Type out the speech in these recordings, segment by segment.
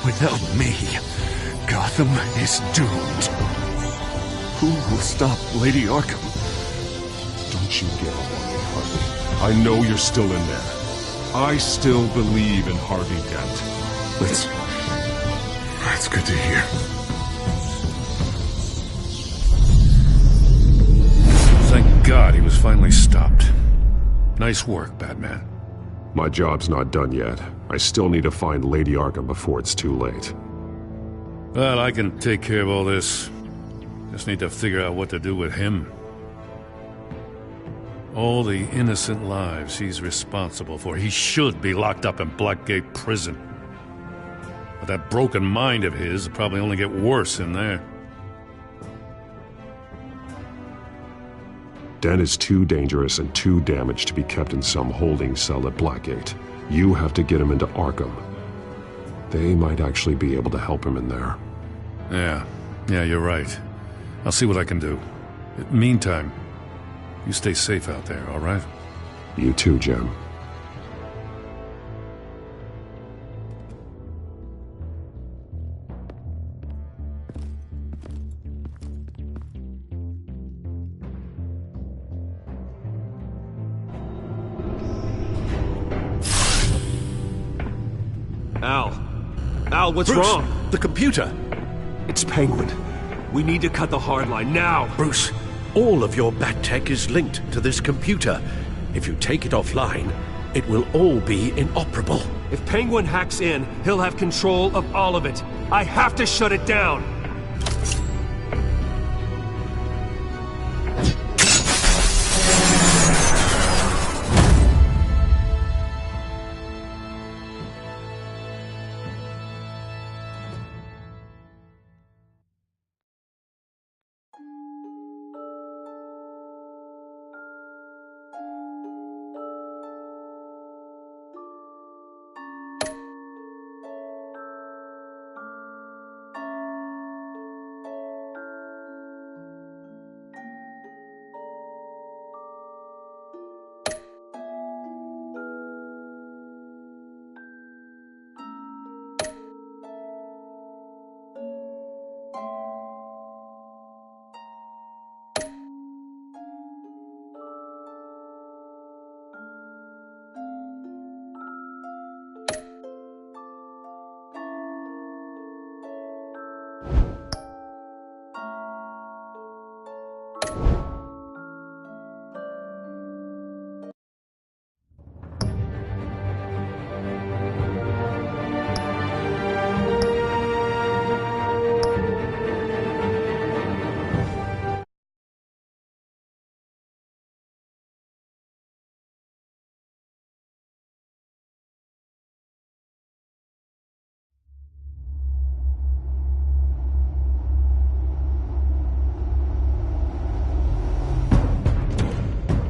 Without me, Gotham is doomed. Who will stop Lady Arkham? Don't you get on me, Harvey. I know you're still in there. I still believe in Harvey Dent. That's good to hear. Thank God he was finally stopped. Nice work, Batman. My job's not done yet. I still need to find Lady Arkham before it's too late. Well, I can take care of all this. Just need to figure out what to do with him. All the innocent lives he's responsible for. He should be locked up in Blackgate Prison. But that broken mind of his will probably only get worse in there. Dent is too dangerous and too damaged to be kept in some holding cell at Blackgate. You have to get him into Arkham. They might actually be able to help him in there. Yeah, you're right. I'll see what I can do. Meantime, you stay safe out there, all right? You too, Jim. Al, what's Bruce, wrong? The computer. It's Penguin. We need to cut the hard line now. Bruce, all of your bat tech is linked to this computer. If you take it offline, it will all be inoperable. If Penguin hacks in, he'll have control of all of it. I have to shut it down.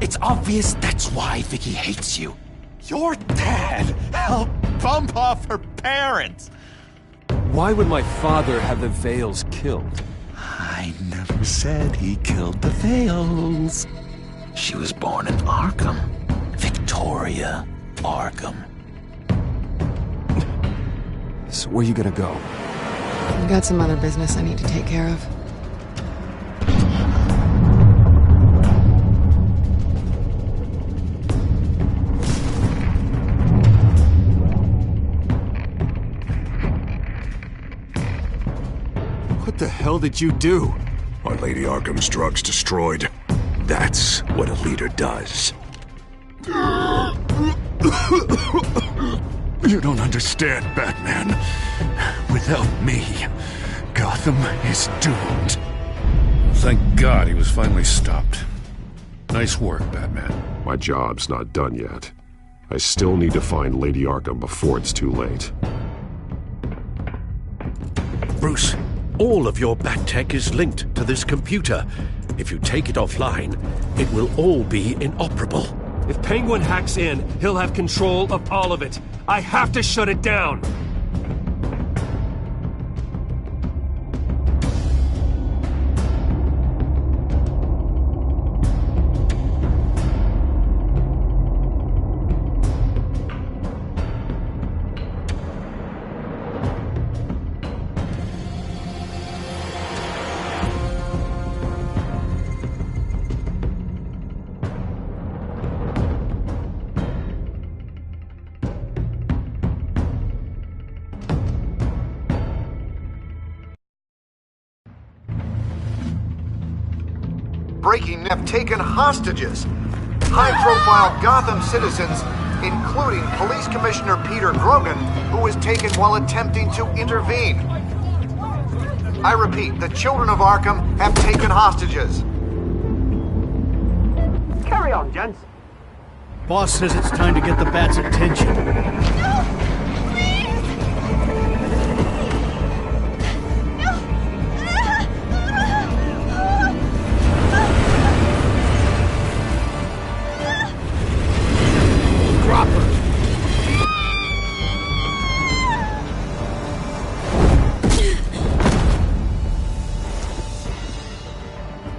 It's obvious that's why Vicky hates you. Your dad helped bump off her parents. Why would my father have the Vales killed? I never said he killed the Vales. She was born in Arkham. Victoria Arkham. So where you gonna go? I've got some other business I need to take care of. What the hell did you do? Want Lady Arkham's drugs destroyed. That's what a leader does. You don't understand, Batman. Without me, Gotham is doomed. Thank God he was finally stopped. Nice work, Batman. My job's not done yet. I still need to find Lady Arkham before it's too late. Bruce, all of your bat tech is linked to this computer. If you take it offline, it will all be inoperable. If Penguin hacks in, he'll have control of all of it. I have to shut it down. breaking in have taken hostages. High-profile Gotham citizens, including Police Commissioner Peter Grogan, who was taken while attempting to intervene. I repeat, the children of Arkham have taken hostages. Carry on, gents. Boss says it's time to get the Bat's attention. Drop her.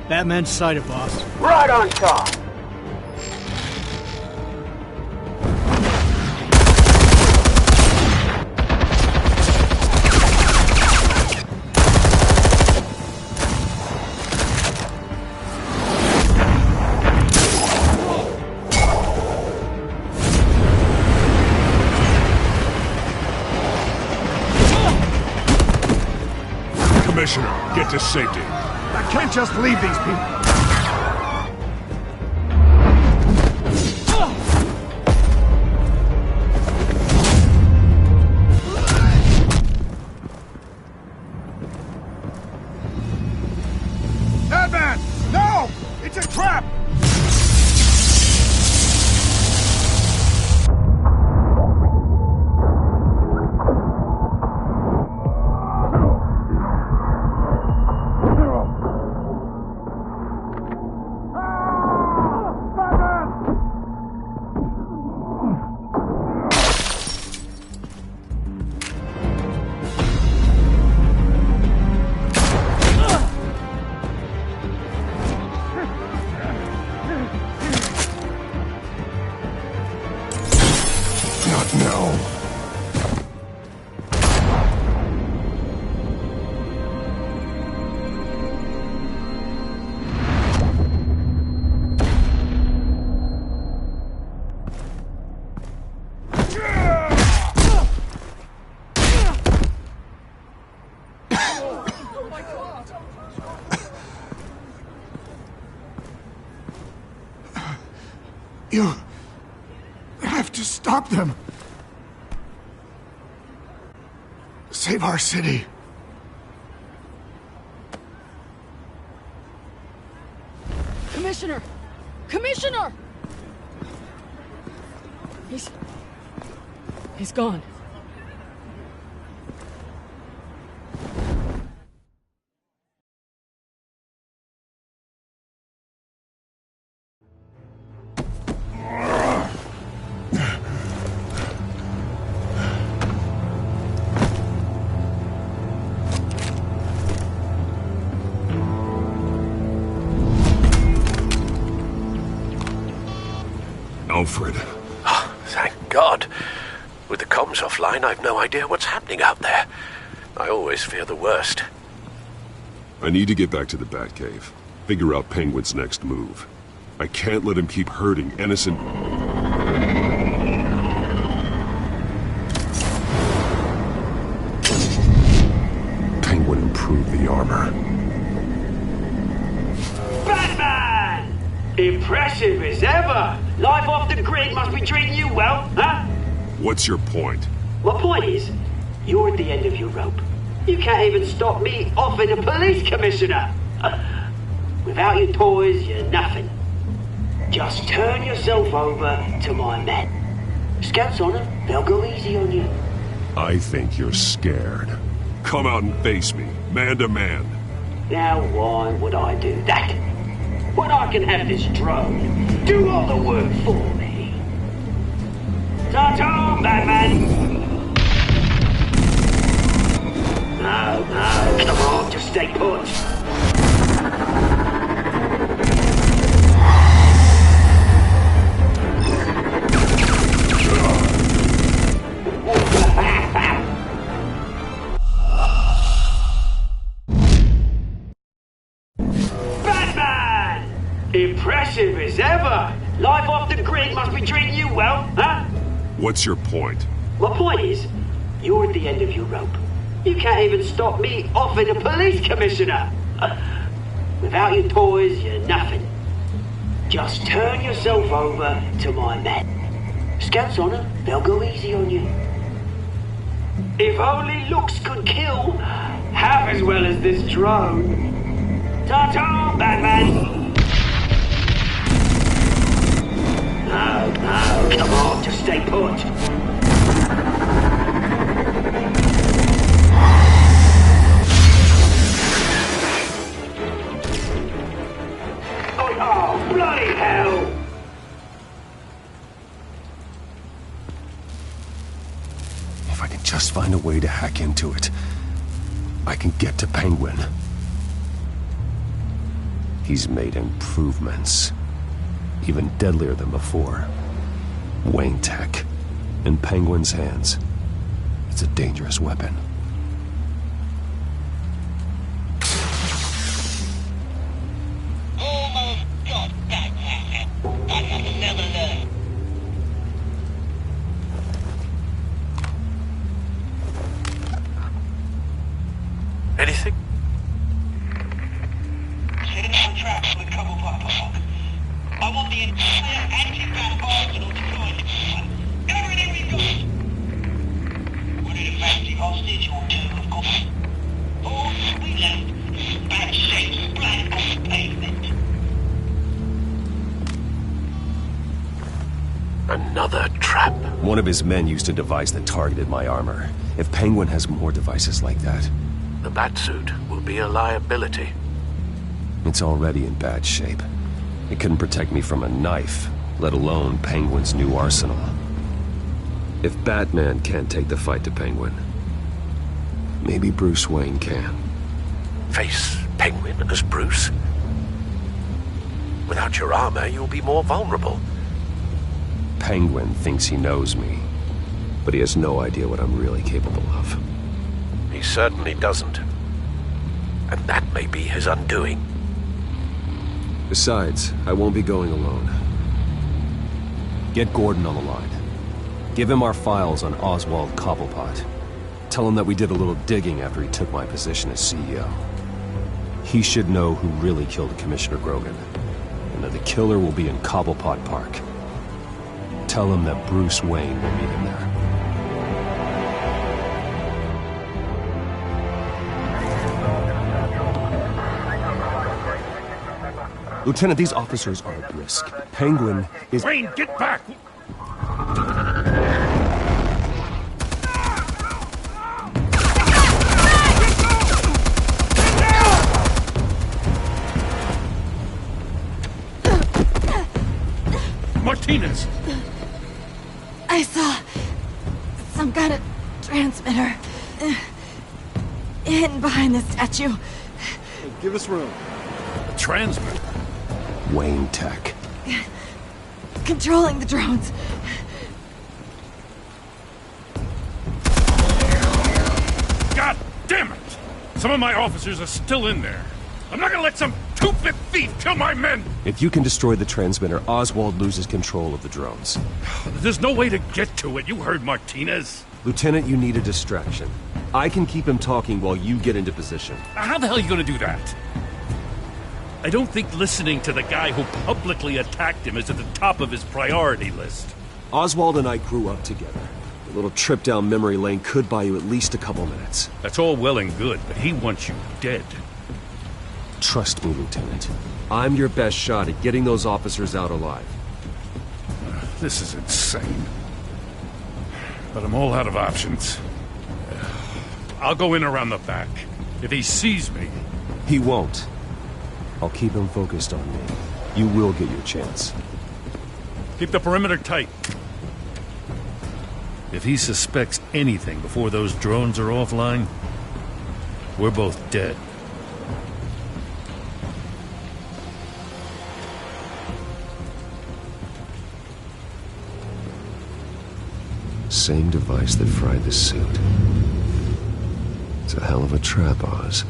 Batman's sighted, boss. Right on top. Commissioner, get to safety. I can't just leave these people. Batman! No! It's a trap! You have to stop them. Save our city. Commissioner! Commissioner! He's gone. Alfred. Oh, thank God. With the comms offline, I've no idea what's happening out there. I always fear the worst. I need to get back to the Batcave. Figure out Penguin's next move. I can't let him keep hurting innocent... Penguin improved the armor. Batman! Impressive as ever! Life off the grid must be treating you well, huh? What's your point? My point is, you're at the end of your rope. You can't even stop me offing a police commissioner. Without your toys, you're nothing. Just turn yourself over to my men. Scouts on it, they'll go easy on you. I think you're scared. Come out and face me, man to man. Now why would I do that? When I can have this drone do all the work for me. Ta-ta, Batman! No, come on, just stay put. Batman! Impressive as ever! Life off the grid must be treating you well, huh? What's your point? My point is, you're at the end of your rope. You can't even stop me offing a police commissioner. Without your toys, you're nothing. Just turn yourself over to my men. Scouts on them, they'll go easy on you. If only looks could kill half as well as this drone. Ta-ta, Batman! No, come on, just stay put. Oh, bloody hell! If I can just find a way to hack into it, I can get to Penguin. He's made improvements, even deadlier than before. Wayne Tech, in Penguin's hands. It's a dangerous weapon. Anything? I want the entire anti-bat arsenal deployed. Everything we've got. Would it a fancy hostage or two, of course? Or we left bad shapes blank on the pavement. Another trap. One of his men used a device that targeted my armor. If Penguin has more devices like that... The Batsuit will be a liability. It's already in bad shape. It couldn't protect me from a knife, let alone Penguin's new arsenal. If Batman can't take the fight to Penguin, maybe Bruce Wayne can. Face Penguin as Bruce? Without your armor, you'll be more vulnerable. Penguin thinks he knows me, but he has no idea what I'm really capable of. He certainly doesn't. And that may be his undoing. Besides, I won't be going alone. Get Gordon on the line. Give him our files on Oswald Cobblepot. Tell him that we did a little digging after he took my position as CEO. He should know who really killed Commissioner Grogan, and that the killer will be in Cobblepot Park. Tell him that Bruce Wayne will meet him there. Lieutenant, these officers are at risk. Penguin is... Wayne, get back! Martinez! I saw some kind of transmitter hidden behind the statue. Hey, give us room. A transmitter? Wayne Tech. Controlling the drones. God damn it! Some of my officers are still in there. I'm not gonna let some two-bit thief kill my men! If you can destroy the transmitter, Oswald loses control of the drones. There's no way to get to it. You heard Martinez. Lieutenant, you need a distraction. I can keep him talking while you get into position. How the hell are you gonna do that? I don't think listening to the guy who publicly attacked him is at the top of his priority list. Oswald and I grew up together. A little trip down memory lane could buy you at least a couple minutes. That's all well and good, but he wants you dead. Trust me, Lieutenant. I'm your best shot at getting those officers out alive. This is insane. But I'm all out of options. I'll go in around the back. If he sees me... He won't. I'll keep him focused on me. You will get your chance. Keep the perimeter tight. If he suspects anything before those drones are offline, we're both dead. Same device that fried the suit. It's a hell of a trap, Oz.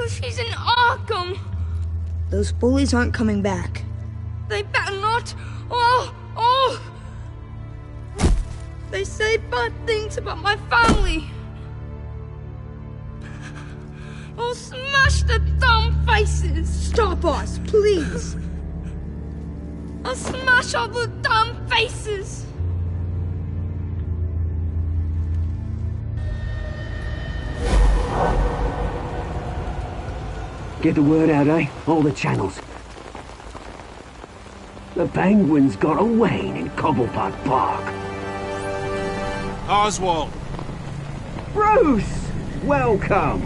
She's in Arkham. Those bullies aren't coming back. They better not. Oh! They say bad things about my family. I'll smash the dumb faces. Stop us, please. I'll smash all the dumb faces. Get the word out, eh? All the channels. The Penguin's got a Wayne in Cobblepot Park. Oswald! Bruce! Welcome!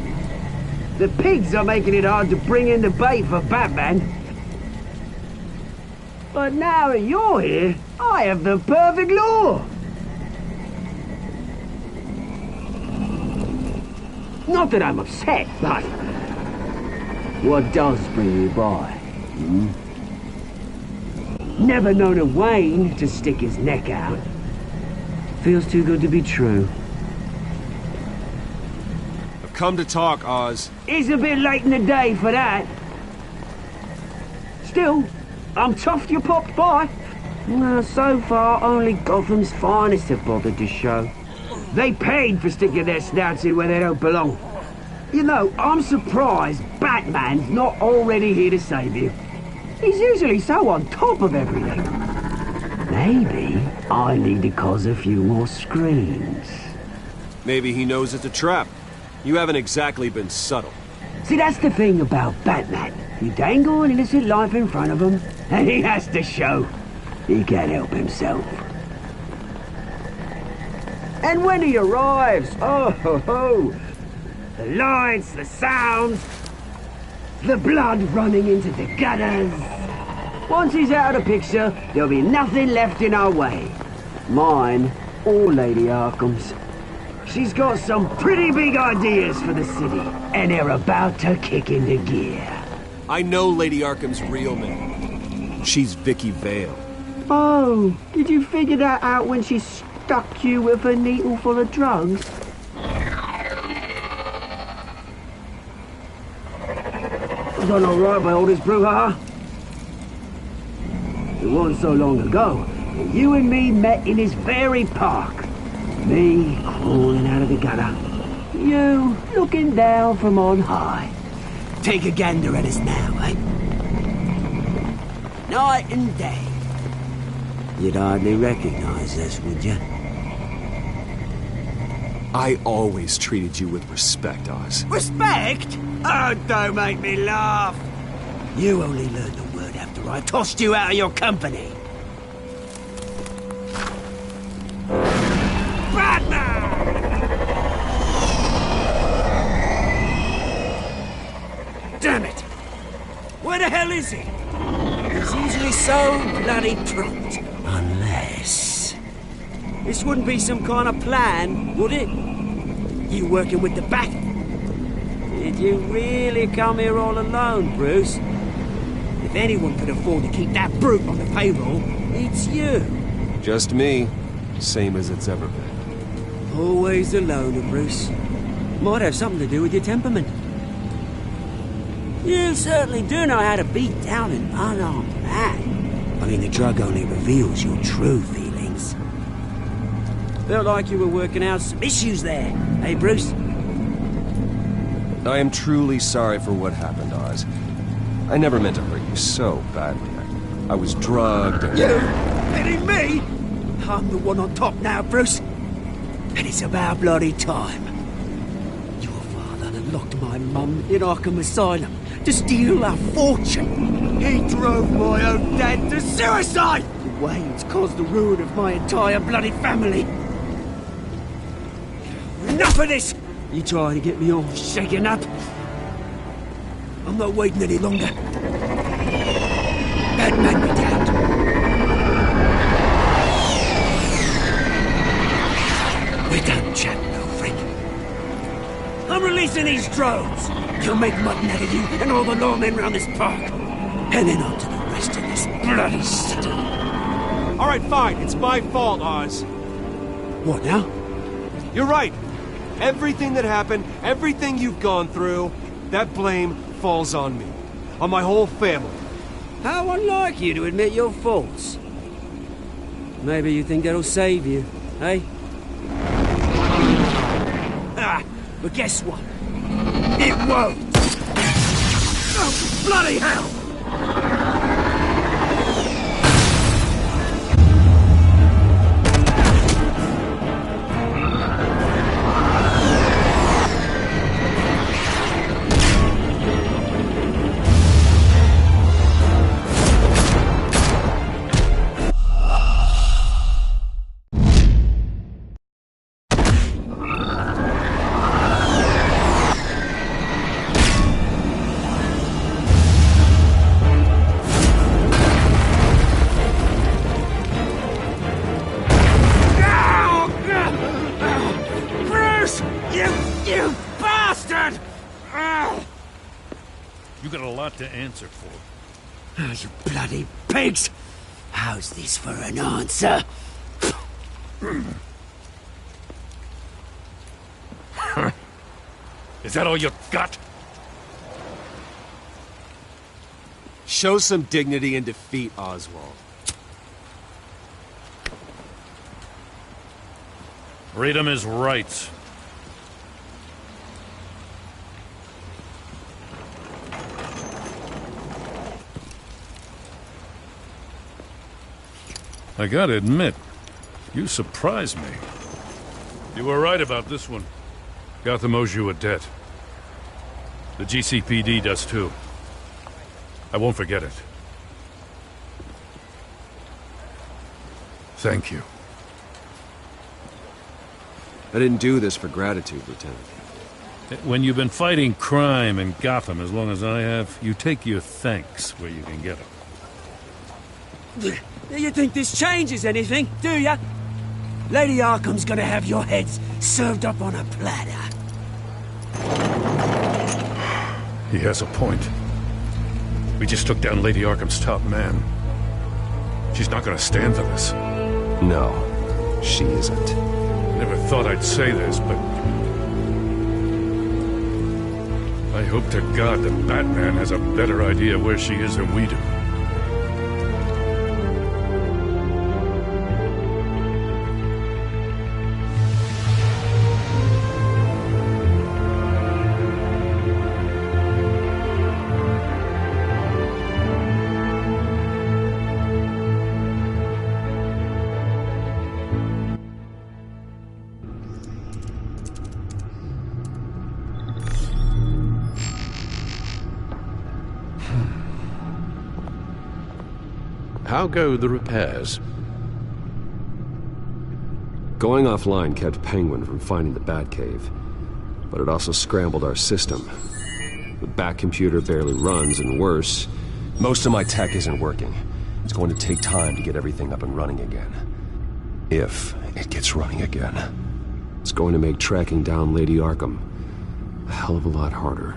The pigs are making it hard to bring in the bait for Batman. But now that you're here, I have the perfect lure! Not that I'm upset, but... what does bring you by? Never known a Wayne to stick his neck out. Feels too good to be true. I've come to talk, Oz. It's a bit late in the day for that. Still, I'm chuffed you popped by. Well, so far, only Gotham's finest have bothered to show. They paid for sticking their snouts in where they don't belong. You know, I'm surprised Batman's not already here to save you. He's usually so on top of everything. Maybe I need to cause a few more screams. Maybe he knows it's a trap. You haven't exactly been subtle. See, that's the thing about Batman. You dangle an innocent life in front of him, and he has to show he can't help himself. And when he arrives, oh ho ho! The lights, the sounds, the blood running into the gutters. Once he's out of the picture, there'll be nothing left in our way. Mine or Lady Arkham's. She's got some pretty big ideas for the city, and they're about to kick into gear. I know Lady Arkham's real name. She's Vicky Vale. Oh, did you figure that out when she stuck you with a needle full of drugs? Done all right by all this brouhaha. It wasn't so long ago that you and me met in this very park. Me crawling out of the gutter. You looking down from on high. Take a gander at us now, eh? Night and day. You'd hardly recognize us, would you? I always treated you with respect, Oz. Respect? Oh, don't make me laugh. You only learned the word after I tossed you out of your company. Batman! Damn it! Where the hell is he? He's usually so bloody prompt. Unless... this wouldn't be some kind of plan, would it? You working with the Bat? Did you really come here all alone, Bruce? If anyone could afford to keep that brute on the payroll, it's you. Just me. Same as it's ever been. Always a loner, Bruce. Might have something to do with your temperament. You certainly do know how to beat down an unarmed man. I mean, the drug only reveals your true feelings. Felt like you were working out some issues there, eh, Bruce? I am truly sorry for what happened, Oz. I never meant to hurt you so badly. I was drugged and... You? Hitting me? I'm the one on top now, Bruce. And it's about bloody time. Your father locked my mum in Arkham Asylum to steal our fortune. He drove my own dad to suicide! The Waynes caused the ruin of my entire bloody family. Enough of this! You trying to get me all shaken up? I'm not waiting any longer. Batman be damned. We're done chatting, old friend. I'm releasing these drones. You'll make mutton out of you and all the lawmen around this park. And then on to the rest of this bloody city. All right, fine. It's my fault, Oz. What now? You're right. Everything that happened, everything you've gone through, That blame falls on me. On my whole family. How unlike you to admit your faults. Maybe you think that'll save you, eh? Ah, but guess what? It won't! Oh, bloody hell! You got a lot to answer for. Oh, you bloody pigs! How's this for an answer? Is that all you got? Show some dignity and defeat, Oswald. Freedom is rights. I gotta admit, you surprised me. You were right about this one. Gotham owes you a debt. The GCPD does too. I won't forget it. Thank you. I didn't do this for gratitude, Lieutenant. When you've been fighting crime in Gotham as long as I have, you take your thanks where you can get them. You think this changes anything, do ya? Lady Arkham's gonna have your heads served up on a platter. He has a point. We just took down Lady Arkham's top man. She's not gonna stand for this. No, she isn't. Never thought I'd say this, but I hope to God that Batman has a better idea where she is than we do. How go the repairs? Going offline kept Penguin from finding the Batcave, but it also scrambled our system. The Bat-computer barely runs, and worse, most of my tech isn't working. It's going to take time to get everything up and running again. If it gets running again. It's going to make tracking down Lady Arkham a hell of a lot harder.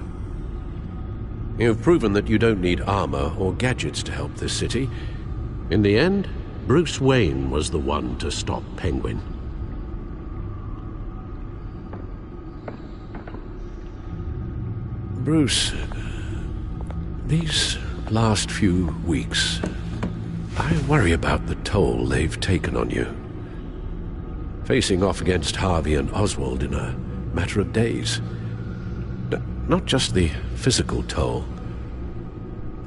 You've proven that you don't need armor or gadgets to help this city. In the end, Bruce Wayne was the one to stop Penguin. Bruce, these last few weeks, I worry about the toll they've taken on you. Facing off against Harvey and Oswald in a matter of days. Not just the physical toll.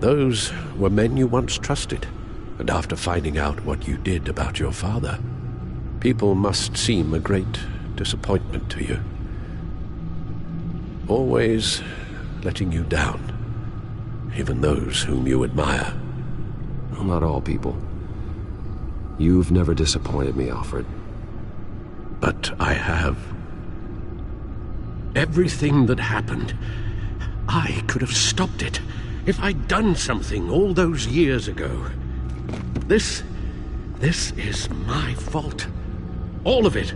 Those were men you once trusted. And after finding out what you did about your father, people must seem a great disappointment to you. Always letting you down, even those whom you admire. Well, not all people. You've never disappointed me, Alfred. But I have. Everything that happened, I could have stopped it if I'd done something all those years ago. This is my fault. All of it.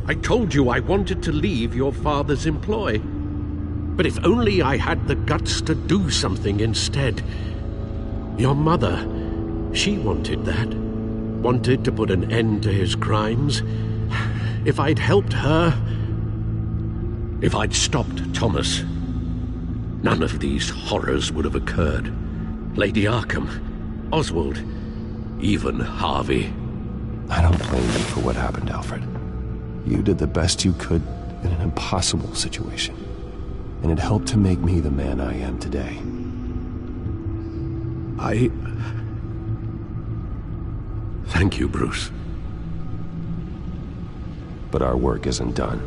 I told you I wanted to leave your father's employ. But if only I had the guts to do something instead. Your mother, she wanted that. Wanted to put an end to his crimes. If I'd helped her... If I'd stopped Thomas... none of these horrors would have occurred. Lady Arkham, Oswald, even Harvey. I don't blame you for what happened, Alfred. You did the best you could in an impossible situation, and it helped to make me the man I am today. Thank you, Bruce. But our work isn't done.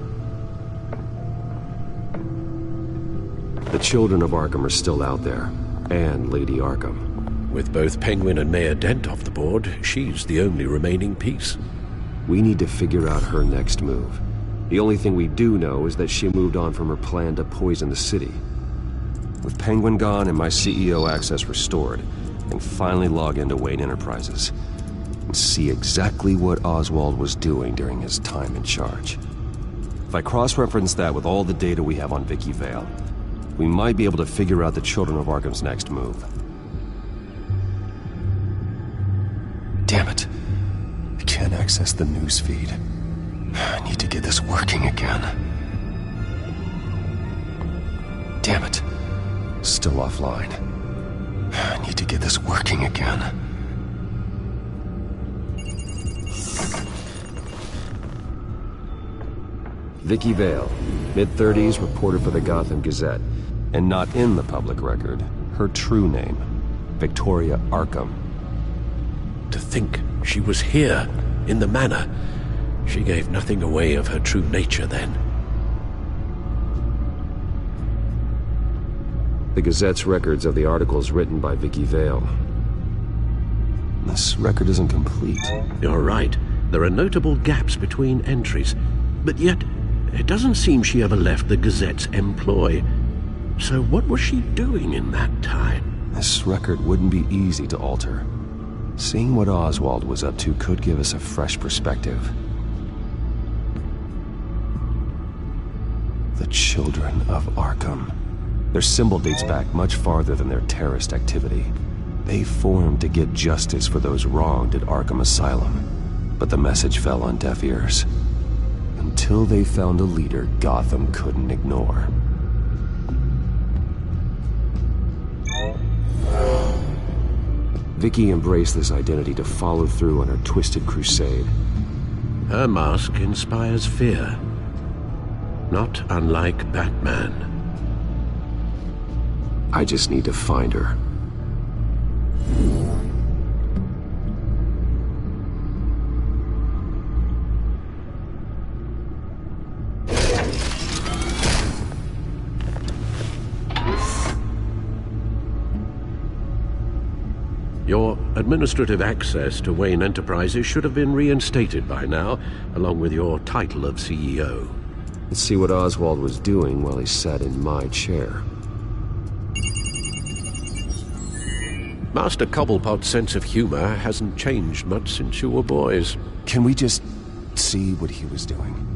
The children of Arkham are still out there, and Lady Arkham. With both Penguin and Mayor Dent off the board, she's the only remaining piece. We need to figure out her next move. The only thing we do know is that she moved on from her plan to poison the city. With Penguin gone and my CEO access restored, I can finally log into Wayne Enterprises and see exactly what Oswald was doing during his time in charge. If I cross-reference that with all the data we have on Vicky Vale, we might be able to figure out the Children of Arkham's next move. Damn it. I can't access the news feed. I need to get this working again. Damn it. Still offline. I need to get this working again. Vicky Vale, mid-30s, reported for the Gotham Gazette, and not in the public record, her true name, Victoria Arkham. To think she was here, in the manor. She gave nothing away of her true nature then. The Gazette's records of the articles written by Vicky Vale. This record isn't complete. You're right. There are notable gaps between entries. But yet, it doesn't seem she ever left the Gazette's employ. So what was she doing in that time? This record wouldn't be easy to alter. Seeing what Oswald was up to could give us a fresh perspective. The Children of Arkham. Their symbol dates back much farther than their terrorist activity. They formed to get justice for those wronged at Arkham Asylum. But the message fell on deaf ears. Until they found a leader Gotham couldn't ignore. Vicky embraced this identity to follow through on her twisted crusade. Her mask inspires fear. Not unlike Batman. I just need to find her. Your administrative access to Wayne Enterprises should have been reinstated by now, along with your title of CEO. Let's see what Oswald was doing while he sat in my chair. Master Cobblepot's sense of humor hasn't changed much since you were boys. Can we just see what he was doing?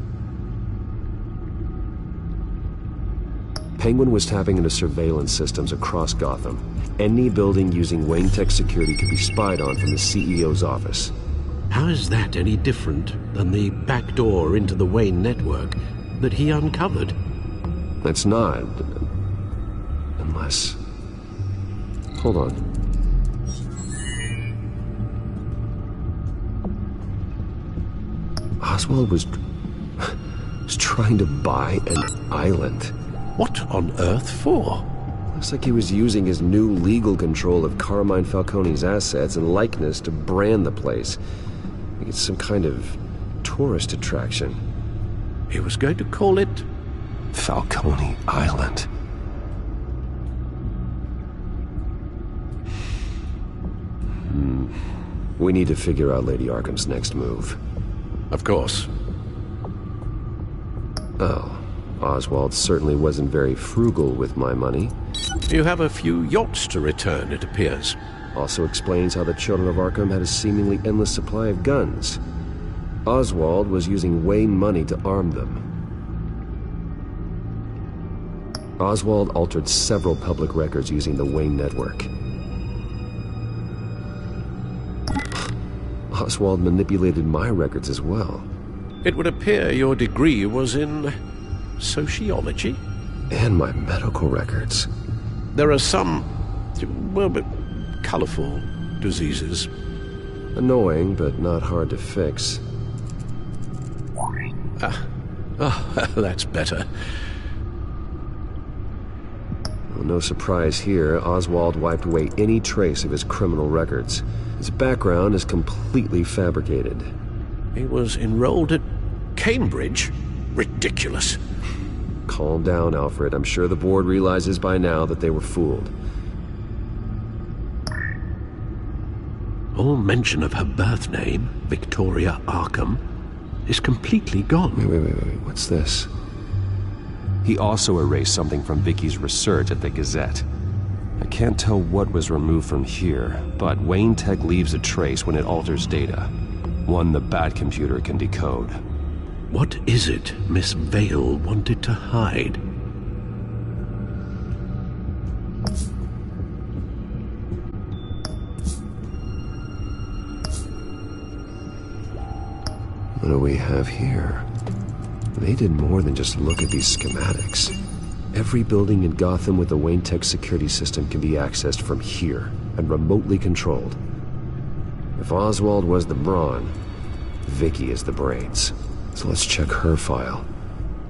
Penguin was tapping into surveillance systems across Gotham. Any building using Wayne Tech security could be spied on from the CEO's office. How is that any different than the back door into the Wayne network that he uncovered? That's not. Unless... Hold on. Oswald was trying to buy an island. What on earth for? Looks like he was using his new legal control of Carmine Falcone's assets and likeness to brand the place. Like it's some kind of tourist attraction. He was going to call it... Falcone Island. We need to figure out Lady Arkham's next move. Of course. Oh. Oswald certainly wasn't very frugal with my money. You have a few yachts to return, it appears. Also explains how the Children of Arkham had a seemingly endless supply of guns. Oswald was using Wayne money to arm them. Oswald altered several public records using the Wayne network. Oswald manipulated my records as well. It would appear your degree was in... sociology? And my medical records. There are some, well, but colorful diseases. Annoying, but not hard to fix. That's better. Well, no surprise here, Oswald wiped away any trace of his criminal records. His background is completely fabricated. He was enrolled at Cambridge? Ridiculous. Calm down, Alfred. I'm sure the board realizes by now that they were fooled. All mention of her birth name, Victoria Arkham, is completely gone. Wait. What's this? He also erased something from Vicky's research at the Gazette. I can't tell what was removed from here, but Wayne Tech leaves a trace when it alters data. One the Bat computer can decode. What is it Miss Vale wanted to hide? What do we have here? They did more than just look at these schematics. Every building in Gotham with the Wayne Tech security system can be accessed from here and remotely controlled. If Oswald was the brawn, Vicky is the brains. So let's check her file.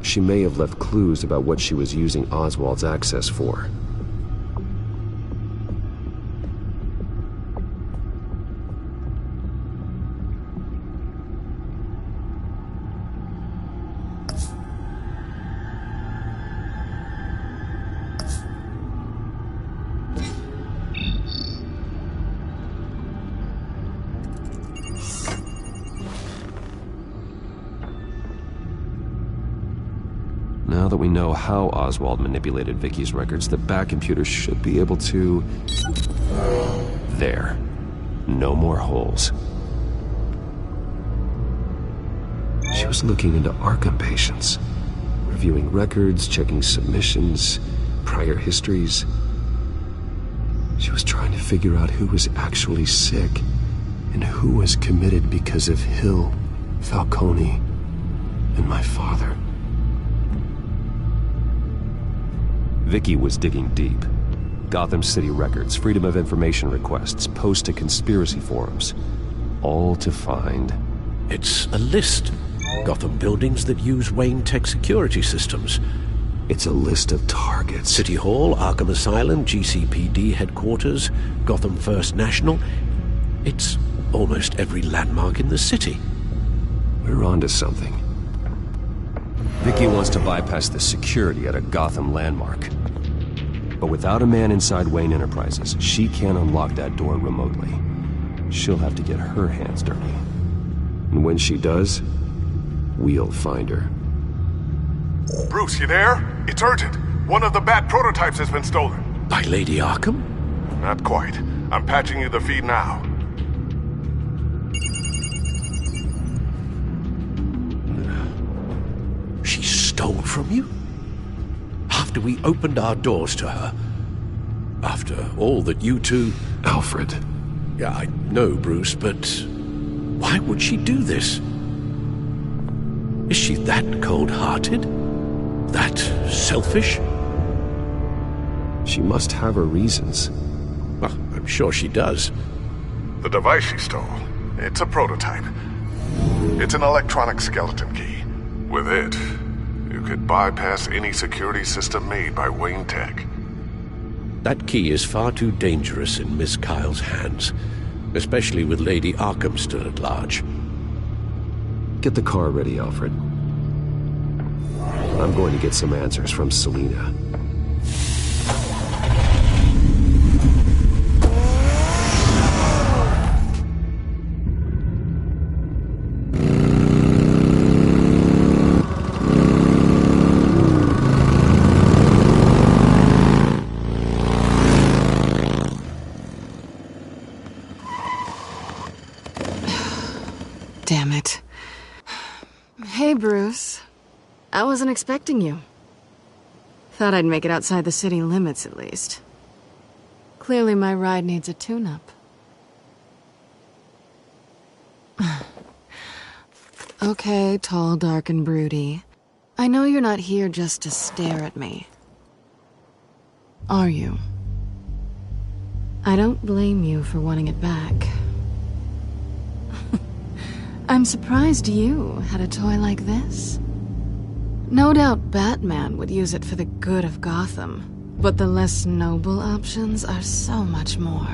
She may have left clues about what she was using Oswald's access for. Now that we know how Oswald manipulated Vicky's records, the Bat computer should be able to... There. No more holes. She was looking into Arkham patients, reviewing records, checking submissions, prior histories. She was trying to figure out who was actually sick and who was committed because of Hill, Falcone, and my father. Vicky was digging deep. Gotham City records, Freedom of Information requests, posts to conspiracy forums. All to find... It's a list. Gotham buildings that use Wayne Tech security systems. It's a list of targets. City Hall, Arkham Asylum, GCPD headquarters, Gotham First National. It's almost every landmark in the city. We're onto something. Vicky wants to bypass the security at a Gotham landmark. But without a man inside Wayne Enterprises, she can't unlock that door remotely. She'll have to get her hands dirty. And when she does, we'll find her. Bruce, you there? It's urgent. One of the Bat prototypes has been stolen. By Lady Arkham? Not quite. I'm patching you the feed now. She stole from you? After we opened our doors to her? After all that you two... Alfred. Yeah, I know, Bruce, but... why would she do this? Is she that cold-hearted? That selfish? She must have her reasons. Well, I'm sure she does. The device she stole, it's a prototype. It's an electronic skeleton key. With it, you could bypass any security system made by Wayne Tech. That key is far too dangerous in Miss Kyle's hands, especially with Lady Arkham still at large. Get the car ready, Alfred. I'm going to get some answers from Selina. Damn it. Hey, Bruce. I wasn't expecting you. Thought I'd make it outside the city limits, at least. Clearly my ride needs a tune-up. Okay, tall, dark, and broody. I know you're not here just to stare at me. Are you? I don't blame you for wanting it back. I'm surprised you had a toy like this. No doubt Batman would use it for the good of Gotham, but the less noble options are so much more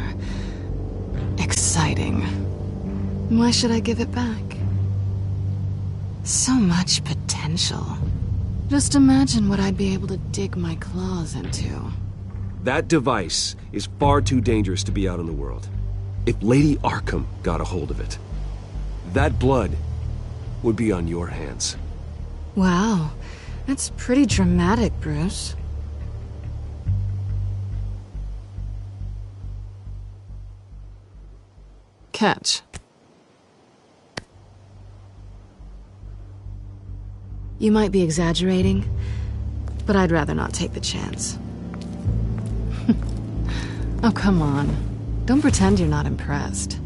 exciting. Why should I give it back? So much potential. Just imagine what I'd be able to dig my claws into. That device is far too dangerous to be out in the world. If Lady Arkham got a hold of it, that blood would be on your hands. Wow, that's pretty dramatic, Bruce. Catch. You might be exaggerating, but I'd rather not take the chance. Oh, come on. Don't pretend you're not impressed.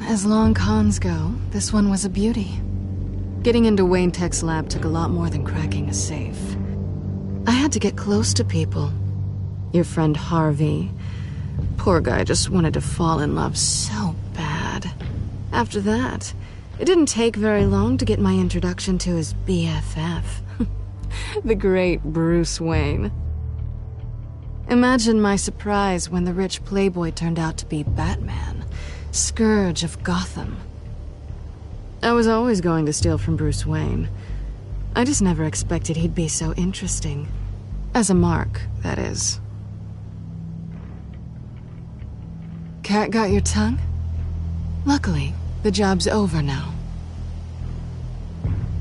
As long cons go, this one was a beauty. Getting into Wayne Tech's lab took a lot more than cracking a safe. I had to get close to people. Your friend Harvey. Poor guy just wanted to fall in love so bad. After that, it didn't take very long to get my introduction to his BFF. The great Bruce Wayne. Imagine my surprise when the rich playboy turned out to be Batman, Scourge of Gotham. I was always going to steal from Bruce Wayne. I just never expected he'd be so interesting. As a mark, that is. Cat got your tongue? Luckily, the job's over now.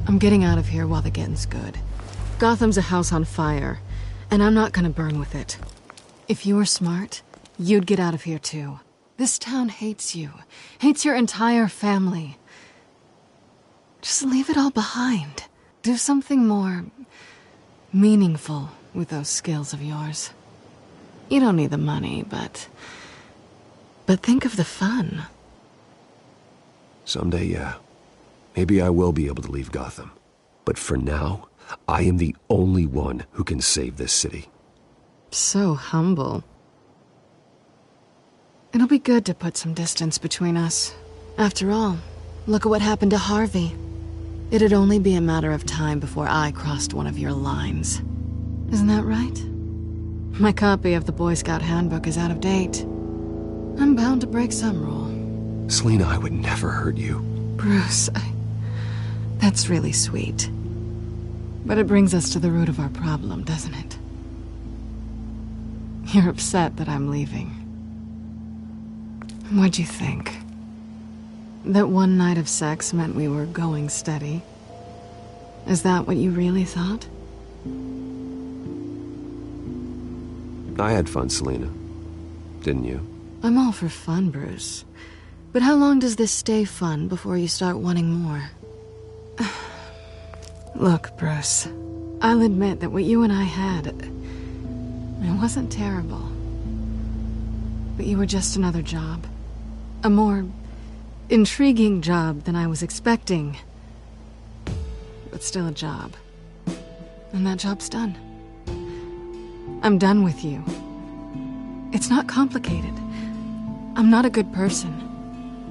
I'm getting out of here while the getting's good. Gotham's a house on fire, and I'm not gonna burn with it. If you were smart, you'd get out of here too. This town hates you, hates your entire family. Just leave it all behind. Do something more meaningful with those skills of yours. You don't need the money, but think of the fun. Someday, yeah. Maybe I will be able to leave Gotham. But for now, I am the only one who can save this city. So humble. It'll be good to put some distance between us. After all, look at what happened to Harvey. It'd only be a matter of time before I crossed one of your lines. Isn't that right? My copy of the Boy Scout Handbook is out of date. I'm bound to break some rule. Selina, I would never hurt you. Bruce, that's really sweet. But it brings us to the root of our problem, doesn't it? You're upset that I'm leaving. What'd you think? That one night of sex meant we were going steady? Is that what you really thought? I had fun, Selina. Didn't you? I'm all for fun, Bruce. But how long does this stay fun before you start wanting more? Look, Bruce, I'll admit that what you and I had, it wasn't terrible. But you were just another job. A more intriguing job than I was expecting. But still a job. And that job's done. I'm done with you. It's not complicated. I'm not a good person.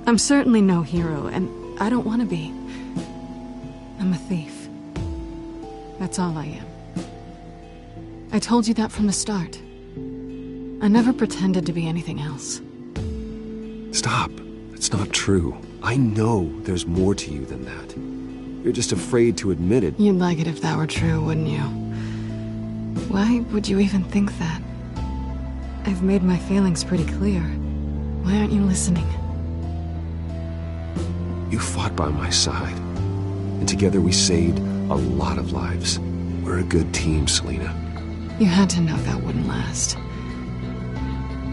I'm certainly no hero, and I don't want to be. I'm a thief. That's all I am. I told you that from the start. I never pretended to be anything else. Stop. It's not true. I know there's more to you than that. You're just afraid to admit it. You'd like it if that were true, wouldn't you? Why would you even think that? I've made my feelings pretty clear. Why aren't you listening? You fought by my side, and together we saved a lot of lives. We're a good team, Selina. You had to know that wouldn't last.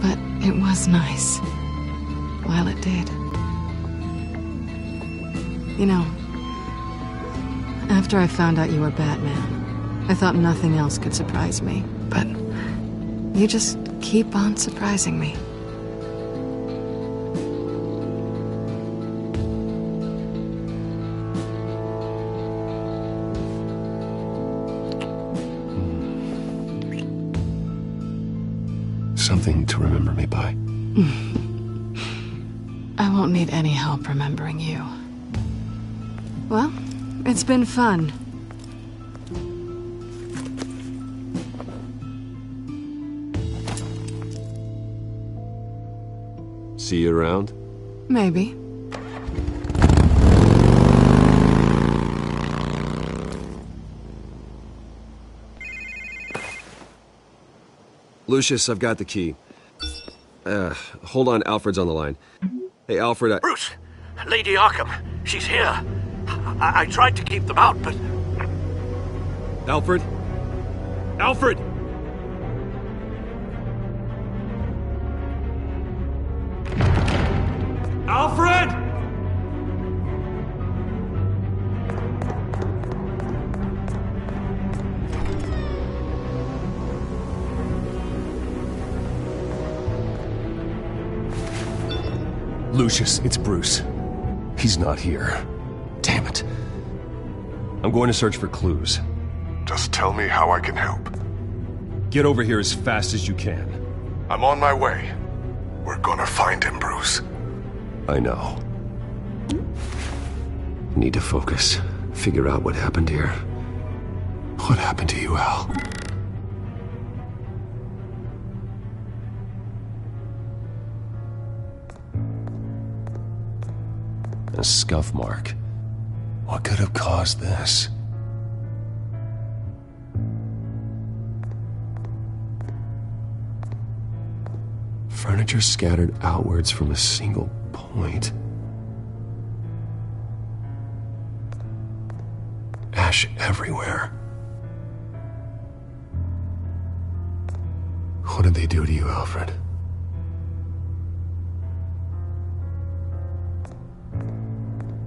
But it was nice. While it did. You know, after I found out you were Batman, I thought nothing else could surprise me. But you just keep on surprising me. Something to remember me by. I won't need any help remembering you. Well, it's been fun. See you around? Maybe. Lucius, I've got the key. Hold on, Alfred's on the line. Hey, Alfred, Bruce! Lady Arkham, she's here. I tried to keep them out, but... Alfred? Alfred! Alfred! Lucius, it's Bruce. He's not here. Damn it. I'm going to search for clues. Just tell me how I can help. Get over here as fast as you can. I'm on my way. We're gonna find him, Bruce. I know. Need to focus. Figure out what happened here. What happened to you, Al? A scuff mark. What could have caused this? Furniture scattered outwards from a single point. Ash everywhere. What did they do to you, Alfred?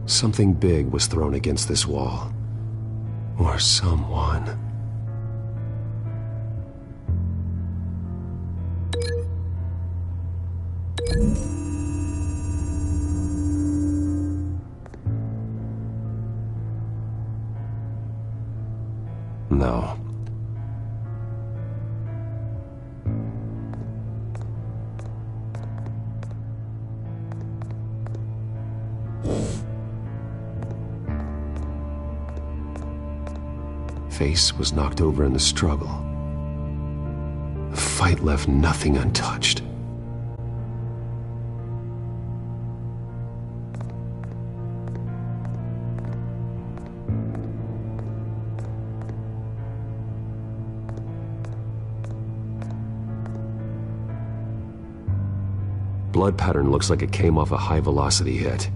Something big was thrown against this wall. Or someone. No. Face was knocked over in the struggle. The fight left nothing untouched. Blood pattern looks like it came off a high-velocity hit.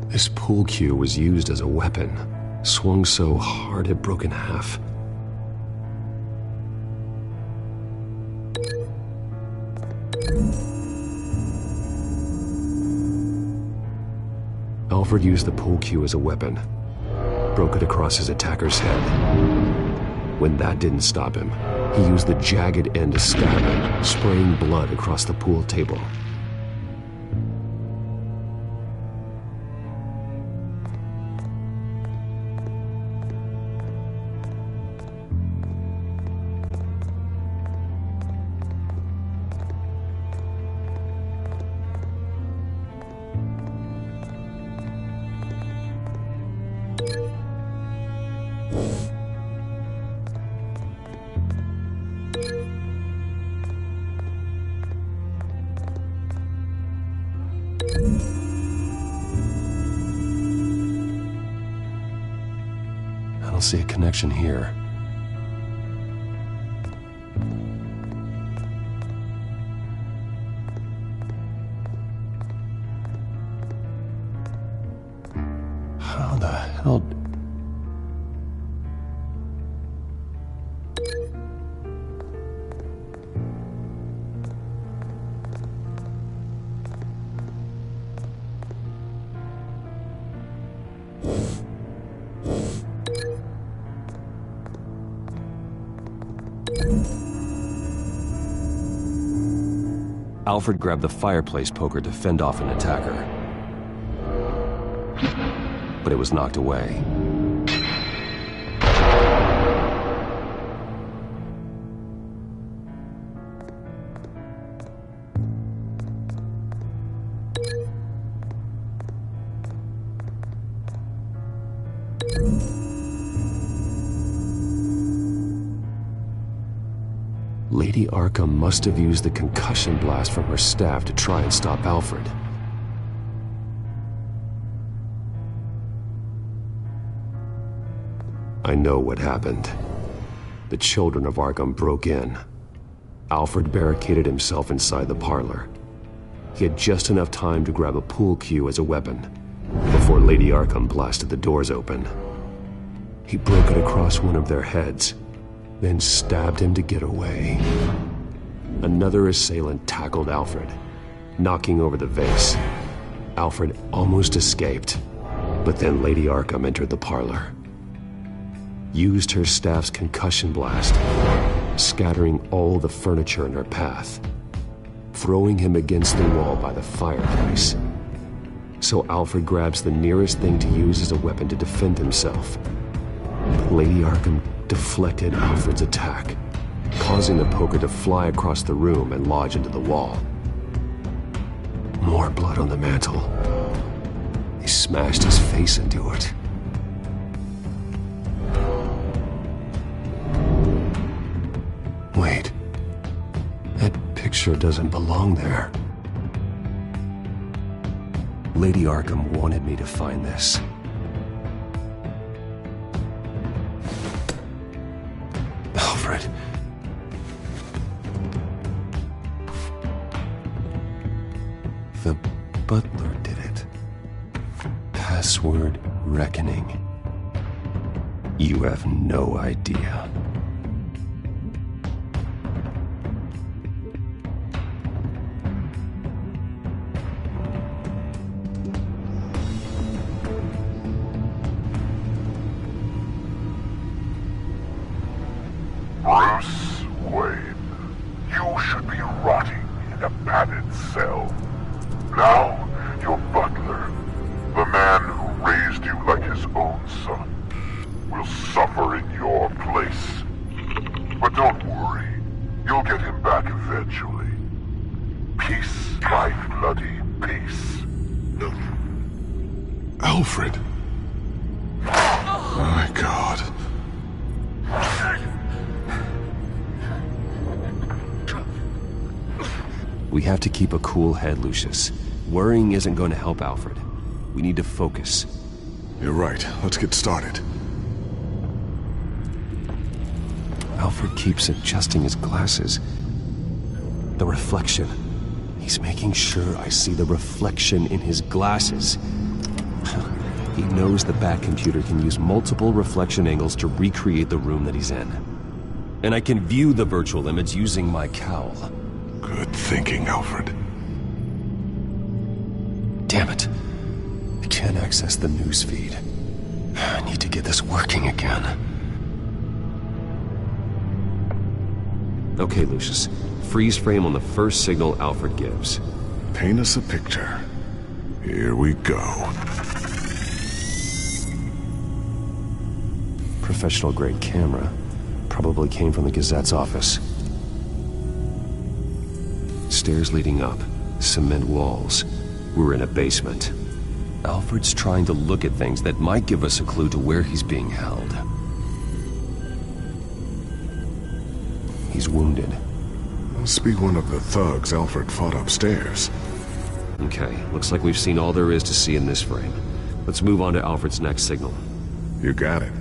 This pool cue was used as a weapon, swung so hard it broke in half. Alfred used the pool cue as a weapon, broke it across his attacker's head. When that didn't stop him, he used the jagged end to stab him, spraying blood across the pool table. I don't see a connection here. How the hell... Alfred grabbed the fireplace poker to fend off an attacker. but it was knocked away. Lady Arkham must have used the concussion blast from her staff to try and stop Alfred. I know what happened. The children of Arkham broke in. Alfred barricaded himself inside the parlor. He had just enough time to grab a pool cue as a weapon before Lady Arkham blasted the doors open. He broke it across one of their heads, then stabbed him to get away. Another assailant tackled Alfred, knocking over the vase. Alfred almost escaped, but then Lady Arkham entered the parlor. Used her staff's concussion blast, scattering all the furniture in her path, throwing him against the wall by the fireplace. So Alfred grabs the nearest thing to use as a weapon to defend himself. But Lady Arkham deflected Alfred's attack, causing the poker to fly across the room and lodge into the wall. More blood on the mantel. He smashed his face into it. Wait. That picture doesn't belong there. Lady Arkham wanted me to find this. Alfred. The butler did it. Password reckoning. You have no idea. Bruce Wayne, you should be rotting in a padded cell. Now, your butler, the man who raised you like his own son, will suffer in your place. But don't worry, you'll get him back eventually. Peace, my bloody peace. Alfred. My God. We have to keep a cool head, Lucius. Worrying isn't going to help Alfred. We need to focus. You're right. Let's get started. Alfred keeps adjusting his glasses. The reflection. He's making sure I see the reflection in his glasses. He knows the Bat-computer can use multiple reflection angles to recreate the room that he's in. And I can view the virtual image using my cowl. Good thinking, Alfred. Damn it. I can't access the news feed. I need to get this working again. Okay, Lucius. Freeze frame on the first signal Alfred gives. Paint us a picture. Here we go. Professional-grade camera. Probably came from the Gazette's office. Stairs leading up. Cement walls. We're in a basement. Alfred's trying to look at things that might give us a clue to where he's being held. He's wounded. Must be one of the thugs Alfred fought upstairs. Okay, looks like we've seen all there is to see in this frame. Let's move on to Alfred's next signal. You got it.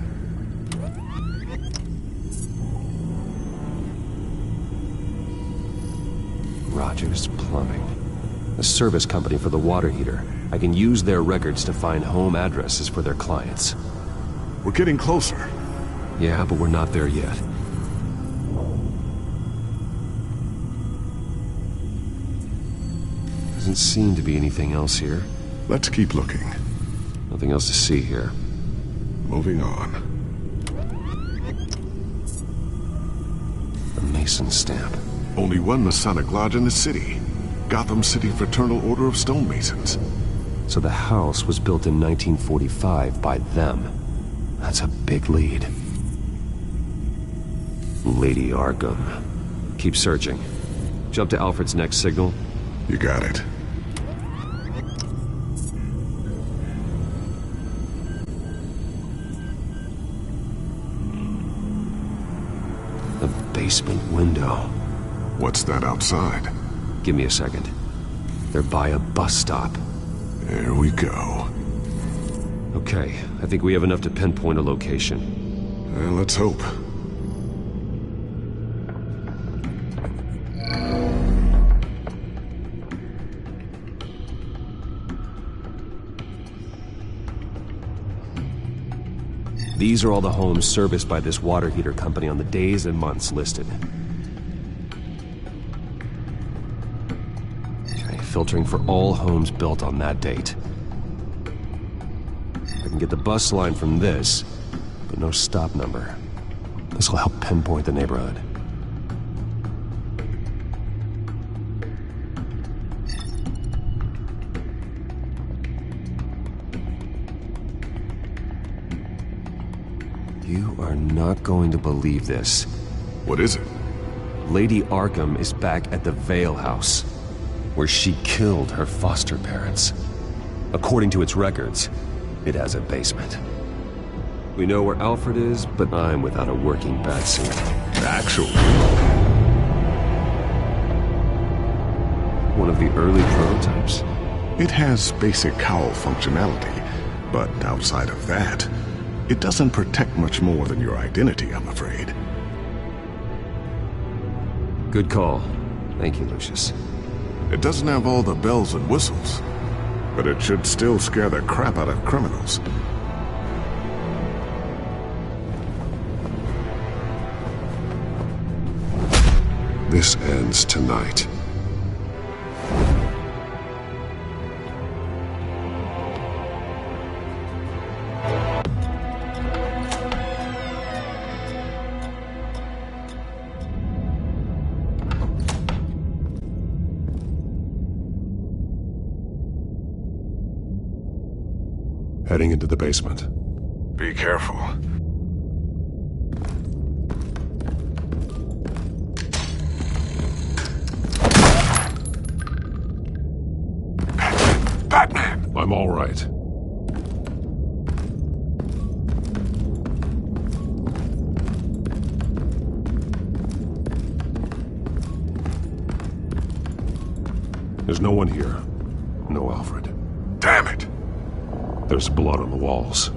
Rogers Plumbing. The service company for the water heater. I can use their records to find home addresses for their clients. We're getting closer. Yeah, but we're not there yet. Doesn't seem to be anything else here. Let's keep looking. Nothing else to see here. Moving on. A Mason stamp. Only one Masonic lodge in the city. Gotham City Fraternal Order of Stonemasons. So the house was built in 1945 by them. That's a big lead. Lady Arkham. Keep searching. Jump to Alfred's next signal. You got it. The basement window. What's that outside? Give me a second. They're by a bus stop. There we go. Okay, I think we have enough to pinpoint a location. Let's hope. These are all the homes serviced by this water heater company on the days and months listed. Okay, filtering for all homes built on that date. I can get the bus line from this, but no stop number. This will help pinpoint the neighborhood. You are not going to believe this. What is it? Lady Arkham is back at the Vale House, where she killed her foster parents. According to its records, it has a basement. We know where Alfred is, but I'm without a working batsuit. Actually. One of the early prototypes? It has basic cowl functionality, but outside of that, it doesn't protect much more than your identity, I'm afraid. Good call. Thank you, Lucius. It doesn't have all the bells and whistles, but it should still scare the crap out of criminals. This ends tonight. Heading into the basement. Be careful. Batman! I'm all right. There's no one here. No Alfred. Damn it! There's blood on the walls.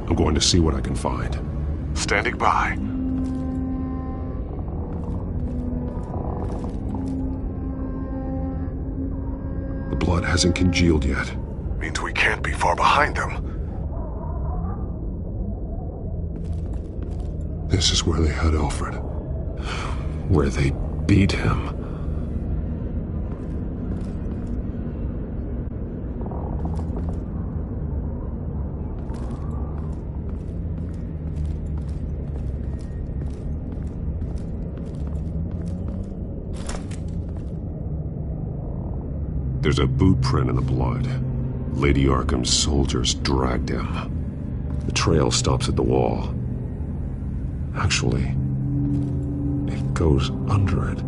I'm going to see what I can find. Standing by. The blood hasn't congealed yet. Means we can't be far behind them. This is where they had Alfred. Where they beat him. There's a boot print in the blood. Lady Arkham's soldiers dragged him. The trail stops at the wall. Actually, it goes under it.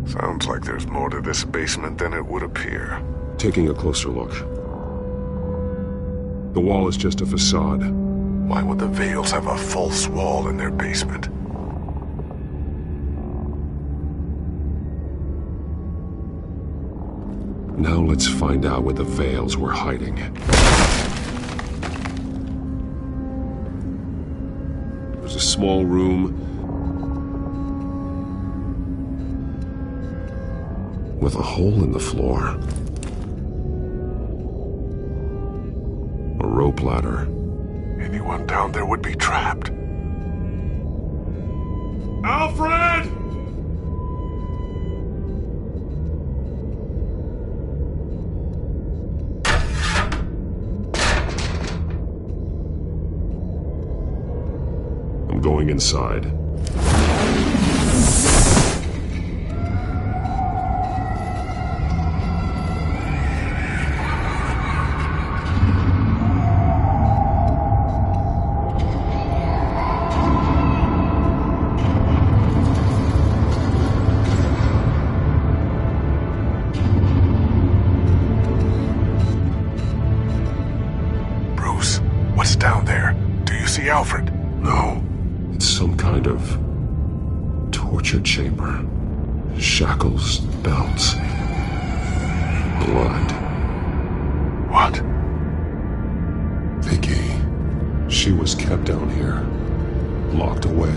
Sounds like there's more to this basement than it would appear. Taking a closer look. The wall is just a facade. Why would the Vales have a false wall in their basement? Now let's find out where the Vales were hiding. There's a small room with a hole in the floor. A rope ladder. Anyone down there would be trapped. Alfred! Going inside. down there. Do you see Alfred? No. It's some kind of torture chamber. Shackles, belts, blood. What? Vicky. She was kept down here, locked away.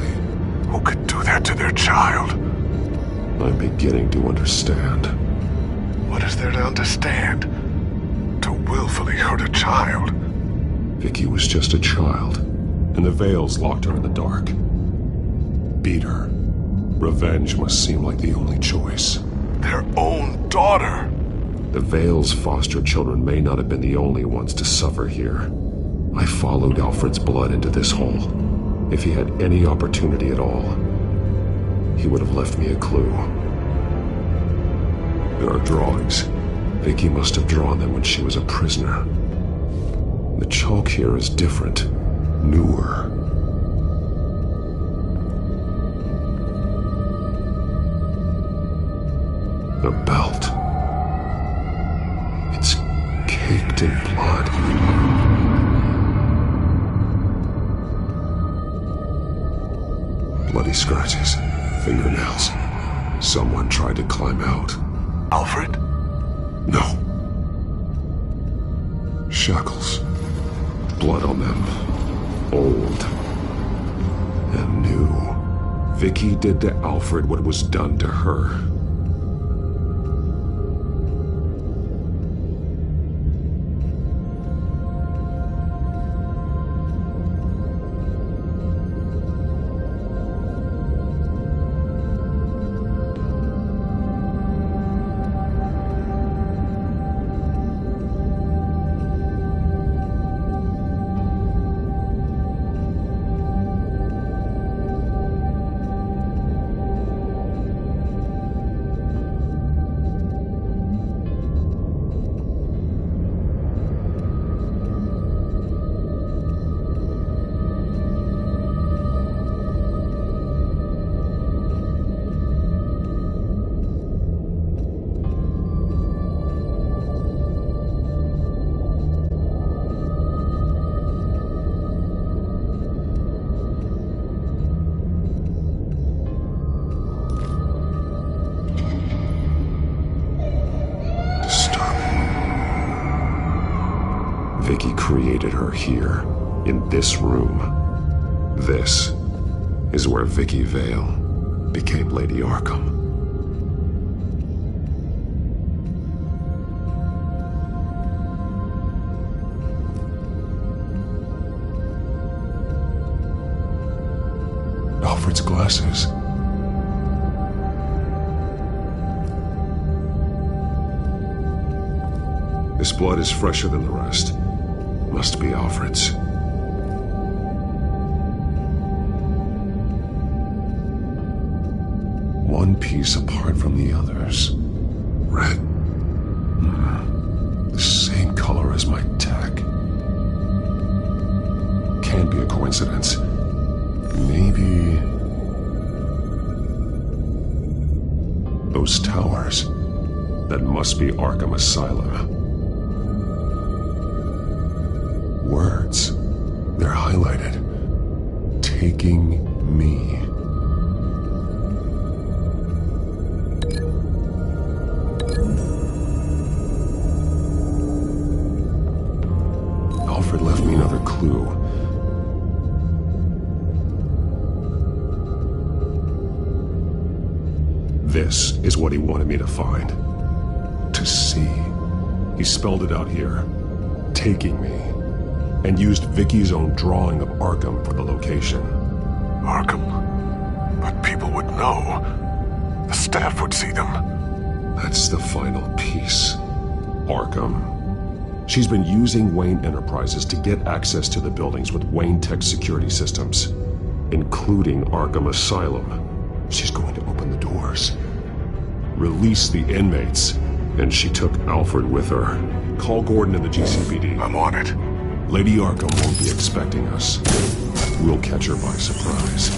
Who could do that to their child? I'm beginning to understand. What is there to understand? To willfully hurt a child? Vicky was just a child, and the Veils locked her in the dark. Beat her. Revenge must seem like the only choice. Their own daughter! The Veils' foster children may not have been the only ones to suffer here. I followed Alfred's blood into this hole. If he had any opportunity at all, he would have left me a clue. There are drawings. Vicky must have drawn them when she was a prisoner. The chalk here is different, newer. The belt. It's caked in blood. Bloody scratches, fingernails. Someone tried to climb out. Alfred? No. Shackles. Blood on them. Old. And new. Vicky did to Alfred what was done to her. Vicky created her here, in this room. This is where Vicky Vale became Lady Arkham. Alfred's glasses. This blood is fresher than the rest. Must be Alfred's. One piece apart from the others. Red. The same color as my tech. Can't be a coincidence. Maybe... those towers. That must be Arkham Asylum. Words. They're highlighted. Taking me. Alfred left me another clue. This is what he wanted me to find. To see. He spelled it out here. Taking me. And used Vicky's own drawing of Arkham for the location. Arkham? But people would know. The staff would see them. That's the final piece. Arkham. She's been using Wayne Enterprises to get access to the buildings with Wayne Tech security systems, including Arkham Asylum. She's going to open the doors, release the inmates, and she took Alfred with her. Call Gordon in the GCPD. I'm on it. Lady Arkham won't be expecting us. We'll catch her by surprise.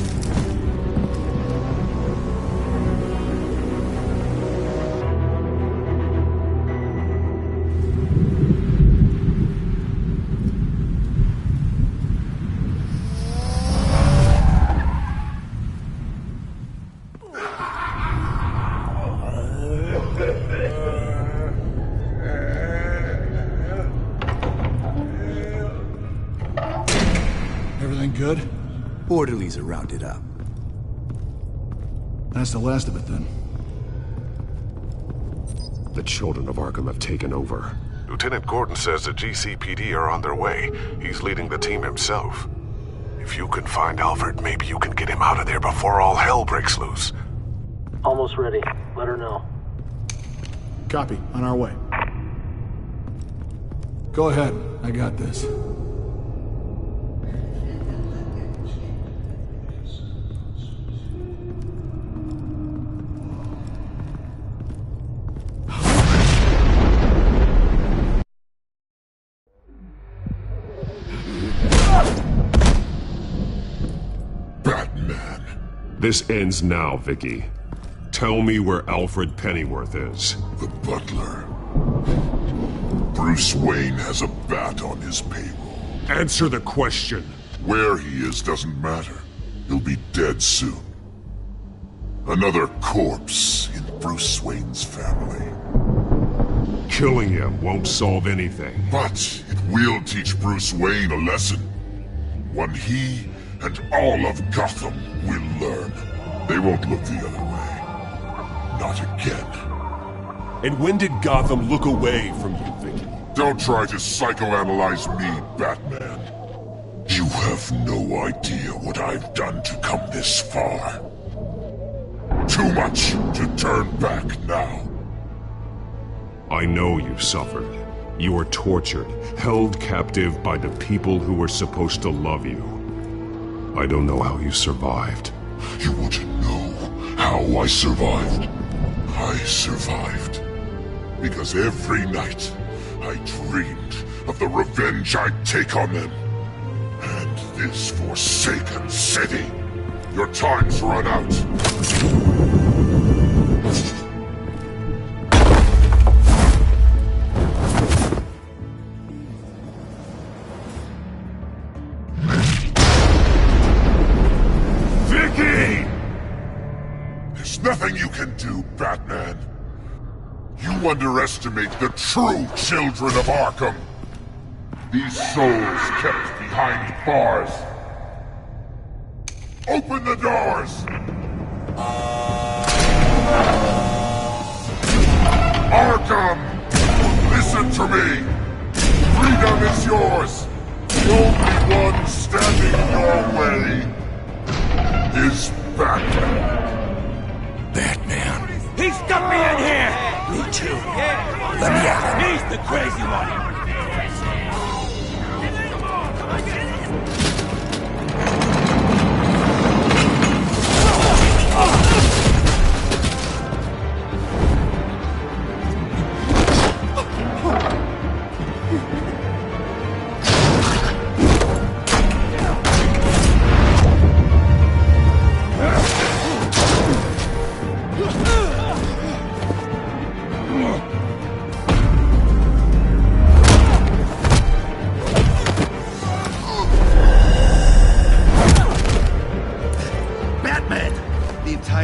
good? Orderlies are rounded up. That's the last of it, then. The children of Arkham have taken over. Lieutenant Gordon says the GCPD are on their way. He's leading the team himself. If you can find Alfred, maybe you can get him out of there before all hell breaks loose. Almost ready. Let her know. Copy. On our way. Go ahead. I got this. This ends now, Vicky. Tell me where Alfred Pennyworth is. The butler. Bruce Wayne has a bat on his payroll. Answer the question. Where he is doesn't matter. He'll be dead soon. Another corpse in Bruce Wayne's family. Killing him won't solve anything. But it will teach Bruce Wayne a lesson. One he and all of Gotham will learn. They won't look the other way. Not again. And when did Gotham look away from you, Vicky? Don't try to psychoanalyze me, Batman. You have no idea what I've done to come this far. Too much to turn back now. I know you suffered. You were tortured, held captive by the people who were supposed to love you. I don't know how you survived. You want to know how I survived? I survived because every night I dreamed of the revenge I'd take on them. And this forsaken city. Your time's run out. Nothing you can do, Batman. You underestimate the true children of Arkham. These souls kept behind bars. Open the doors! Arkham! Listen to me! Freedom is yours! The only one standing in your way is Batman. Batman. He stuck me in here! Me too. Let me at him. He's the crazy one!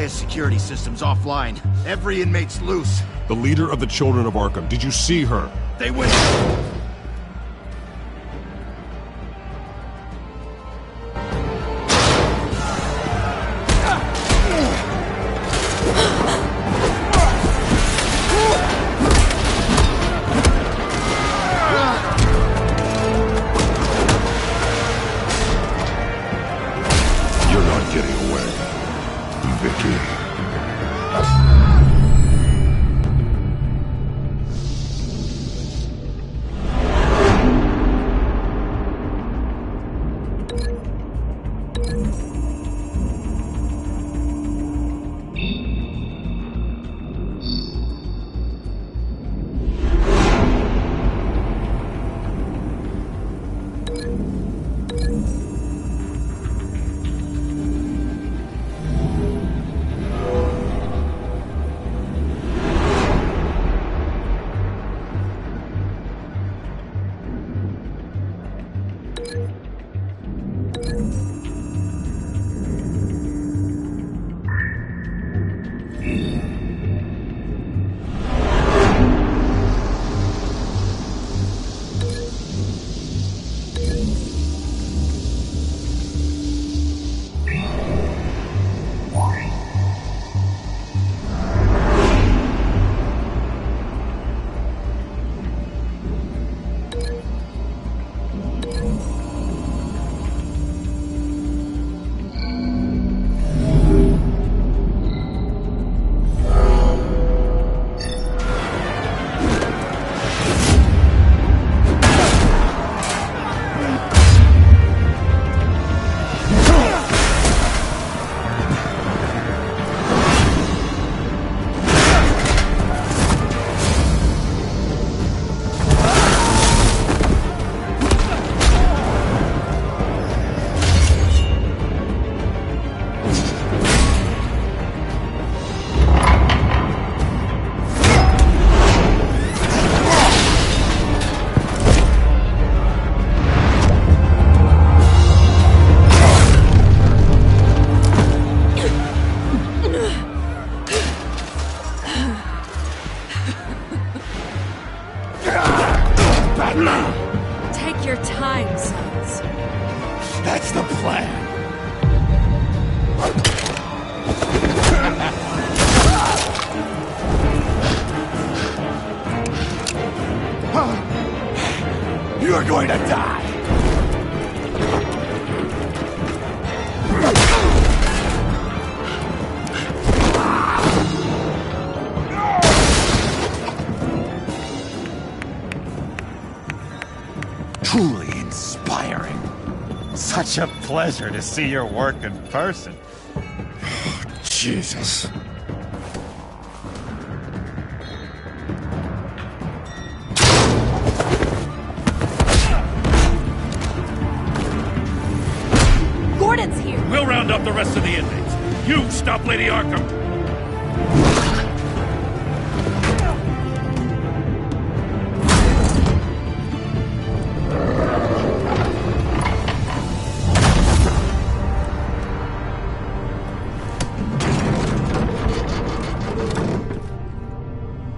Security system's offline. Every inmate's loose. The leader of the Children of Arkham, did you see her? They went... You're not getting away, Vicky. Take your time, sons. That's the plan. You're going to die! Truly inspiring. Such a pleasure to see your work in person. Jesus. Gordon's here! We'll round up the rest of the inmates. You stop Lady Arkham!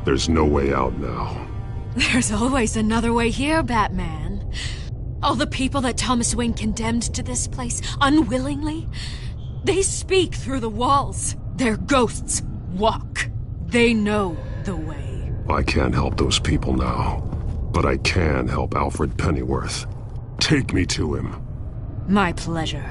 There's no way out now. There's always another way here, Batman. All the people that Thomas Wayne condemned to this place unwillingly, they speak through the walls. Their ghosts walk. They know the way. I can't help those people now, but I can help Alfred Pennyworth. Take me to him. My pleasure.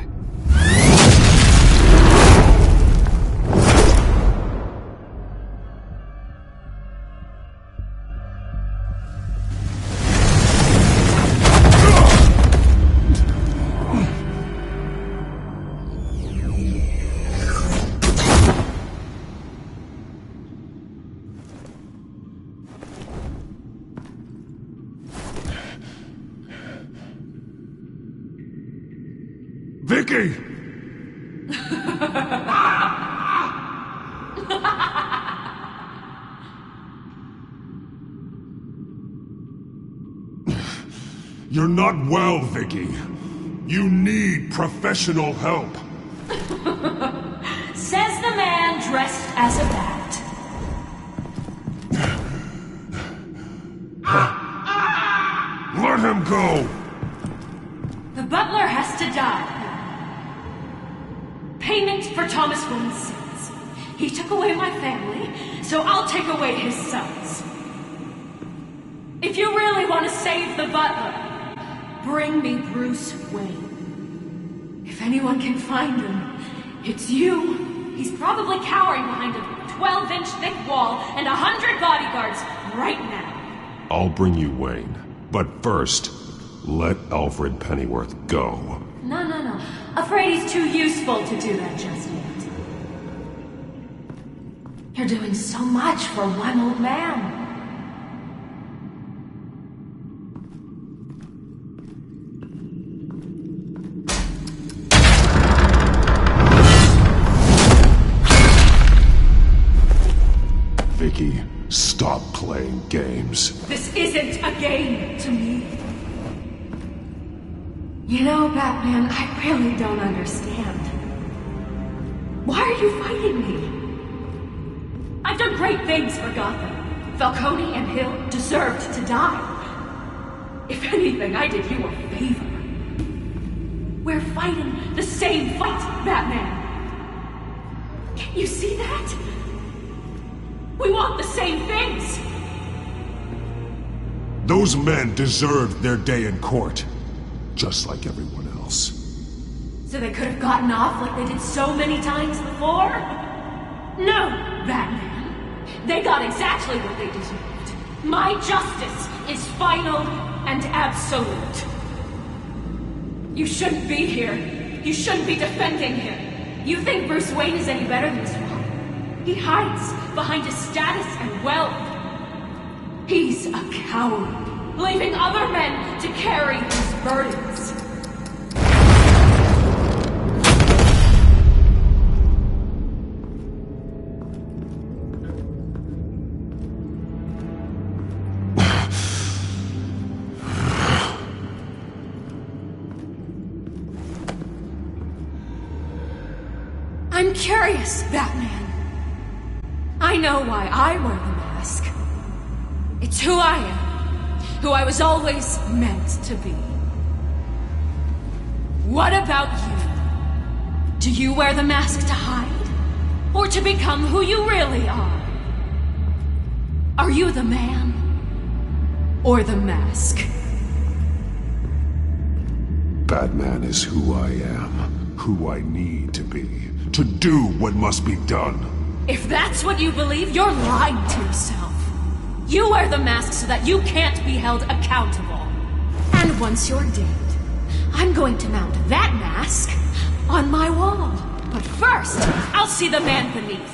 Vicky! You're not well, Vicky. You need professional help. Says the man dressed as a bat. Let him go! The butler has to die. Payment for Thomas Wayne's sins. He took away my family, so I'll take away his sons. If you really want to save the butler, bring me Bruce Wayne. If anyone can find him, it's you. He's probably cowering behind a 12-inch thick wall and 100 bodyguards right now. I'll bring you Wayne. But first, let Alfred Pennyworth go. No. Afraid he's too useful to do that just yet. You're doing so much for one old man. Vicky, stop playing games. This isn't a game to me. You know, Batman, I really don't understand. Why are you fighting me? I've done great things for Gotham. Falcone and Hill deserved to die. If anything, I did you a favor. We're fighting the same fight, Batman. Can't you see that? We want the same things. Those men deserved their day in court. Just like everyone else. So they could have gotten off like they did so many times before? No, Batman. They got exactly what they deserved. My justice is final and absolute. You shouldn't be here. You shouldn't be defending him. You think Bruce Wayne is any better than his father? He hides behind his status and wealth. He's a coward. Leaving other men to carry his burdens. I'm curious, Batman. I know why I wear the mask. It's who I am. who I was always meant to be. What about you? Do you wear the mask to hide? Or to become who you really are? Are you the man? Or the mask? Batman is who I am, who I need to be, to do what must be done. If that's what you believe, you're lying to yourself. You wear the mask so that you can't be held accountable. And once you're dead, I'm going to mount that mask on my wall. But first, I'll see the man beneath.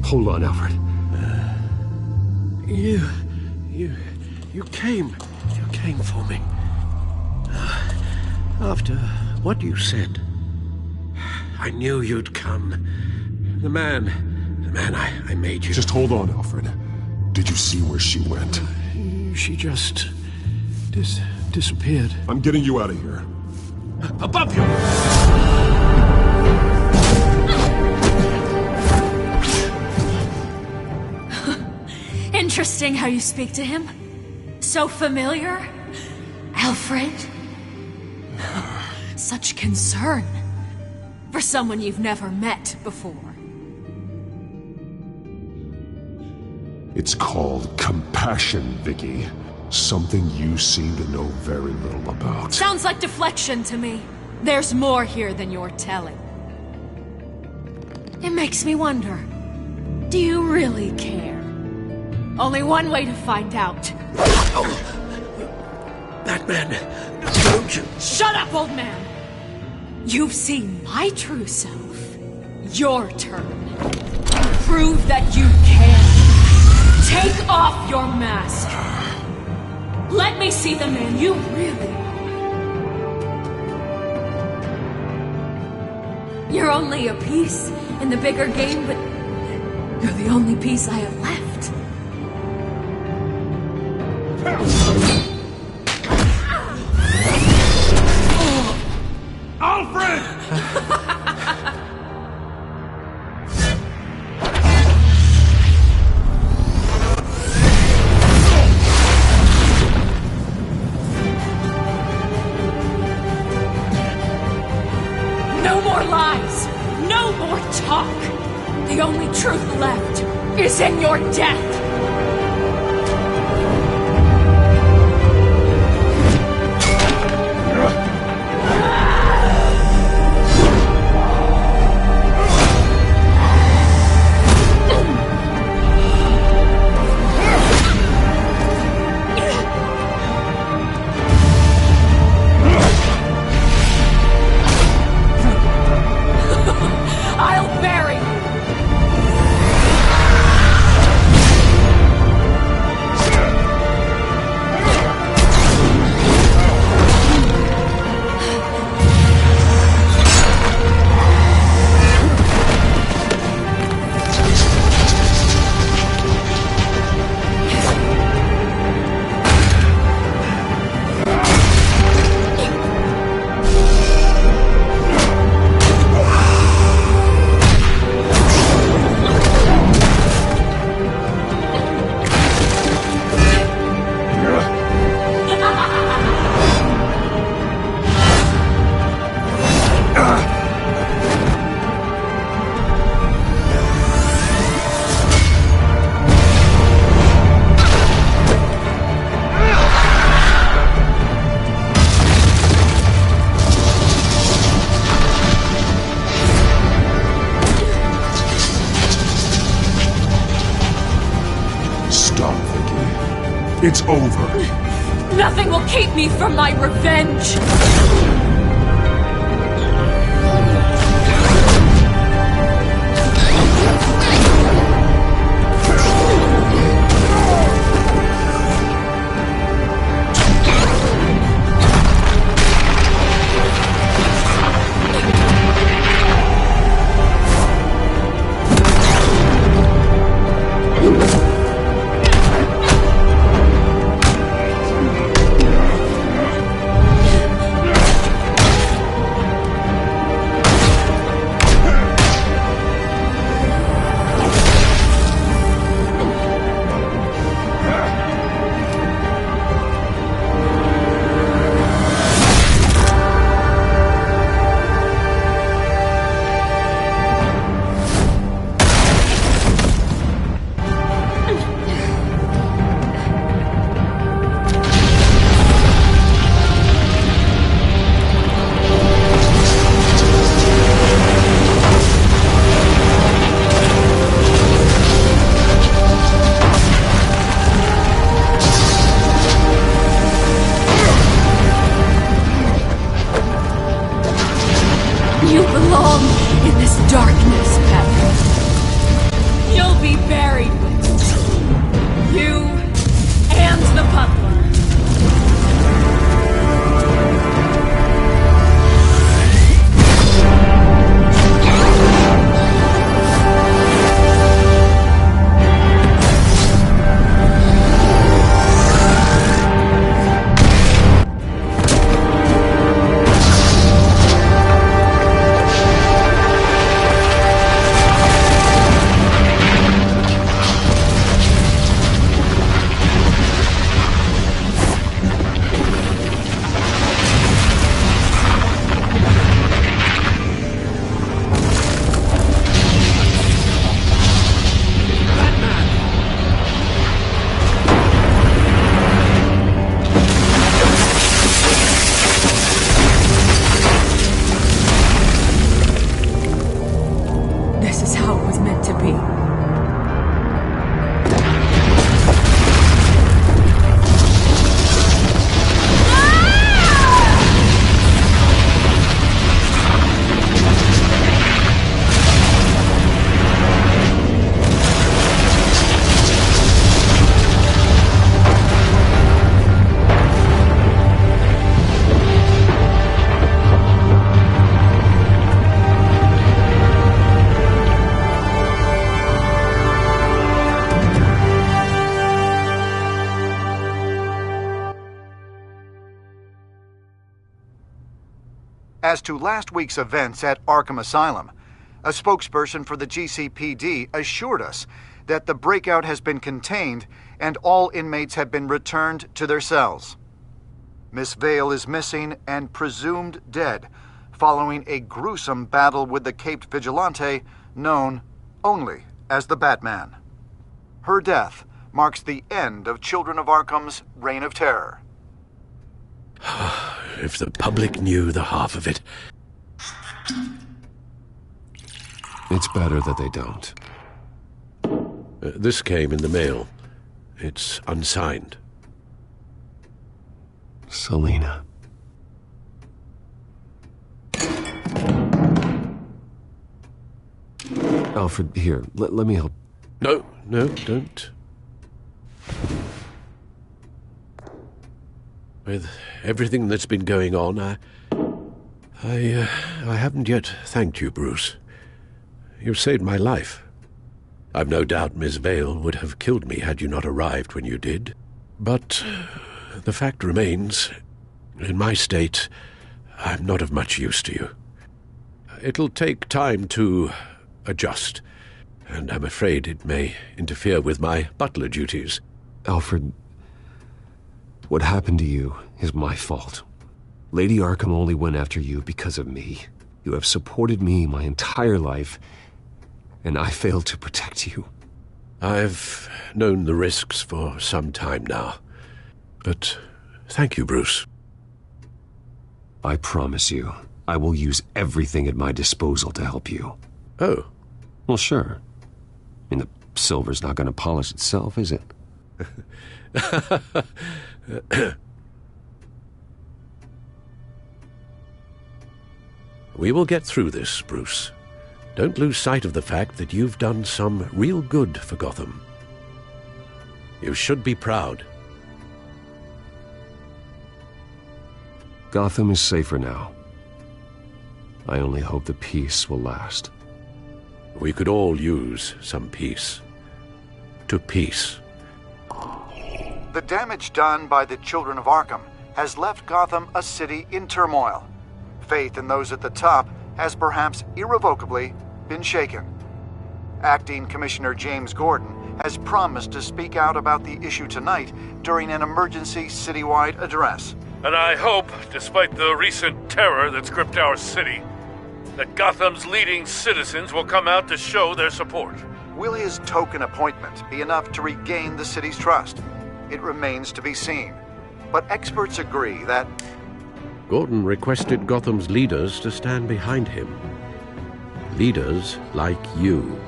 Hold on, Alfred. You came for me. After what you said, I knew you'd come. The man I made you. Just hold on, Alfred. Did you see where she went? She just disappeared. I'm getting you out of here. Above you! Interesting how you speak to him. So familiar. Alfred. Such concern. For someone you've never met before. It's called compassion, Vicky. Something you seem to know very little about. Sounds like deflection to me. There's more here than you're telling. It makes me wonder. Do you really care? Only one way to find out. Batman, don't you... Shut up, old man! You've seen my true self. Your turn. Prove that you can. Take off your mask. Let me see the man you really are. You're only a piece in the bigger game, but you're the only piece I have left. Alfred! No more lies! No more talk! The only truth left is in your death! It's over. Nothing will keep me from my revenge! belong in this darkness, Pepper. You'll be buried with it. You and the butler. This is how it was meant to be. As to last week's events at Arkham Asylum, a spokesperson for the GCPD assured us that the breakout has been contained and all inmates have been returned to their cells. Miss Vale is missing and presumed dead following a gruesome battle with the caped vigilante known only as the Batman. Her death marks the end of Children of Arkham's reign of terror. If the public knew the half of it. It's better that they don't. This came in the mail. It's unsigned. Selina. Alfred, here, let me help. No, don't. With everything that's been going on, I haven't yet thanked you, Bruce. You've saved my life. I've no doubt Miss Vale would have killed me had you not arrived when you did. But the fact remains, in my state, I'm not of much use to you. It'll take time to adjust, and I'm afraid it may interfere with my butler duties. Alfred, what happened to you is my fault. Lady Arkham only went after you because of me. You have supported me my entire life, and I failed to protect you. I've known the risks for some time now. But thank you, Bruce. I promise you, I will use everything at my disposal to help you. Oh. Well, sure. I mean, the silver's not going to polish itself, is it? We will get through this, Bruce. Don't lose sight of the fact that you've done some real good for Gotham. You should be proud. Gotham is safer now. I only hope the peace will last. We could all use some peace. To peace. The damage done by the Children of Arkham has left Gotham a city in turmoil. Faith in those at the top has perhaps irrevocably been shaken. Acting Commissioner James Gordon has promised to speak out about the issue tonight during an emergency citywide address. And I hope, despite the recent terror that's gripped our city, that Gotham's leading citizens will come out to show their support. Will his token appointment be enough to regain the city's trust? It remains to be seen. But experts agree that Gordon requested Gotham's leaders to stand behind him. Leaders like you.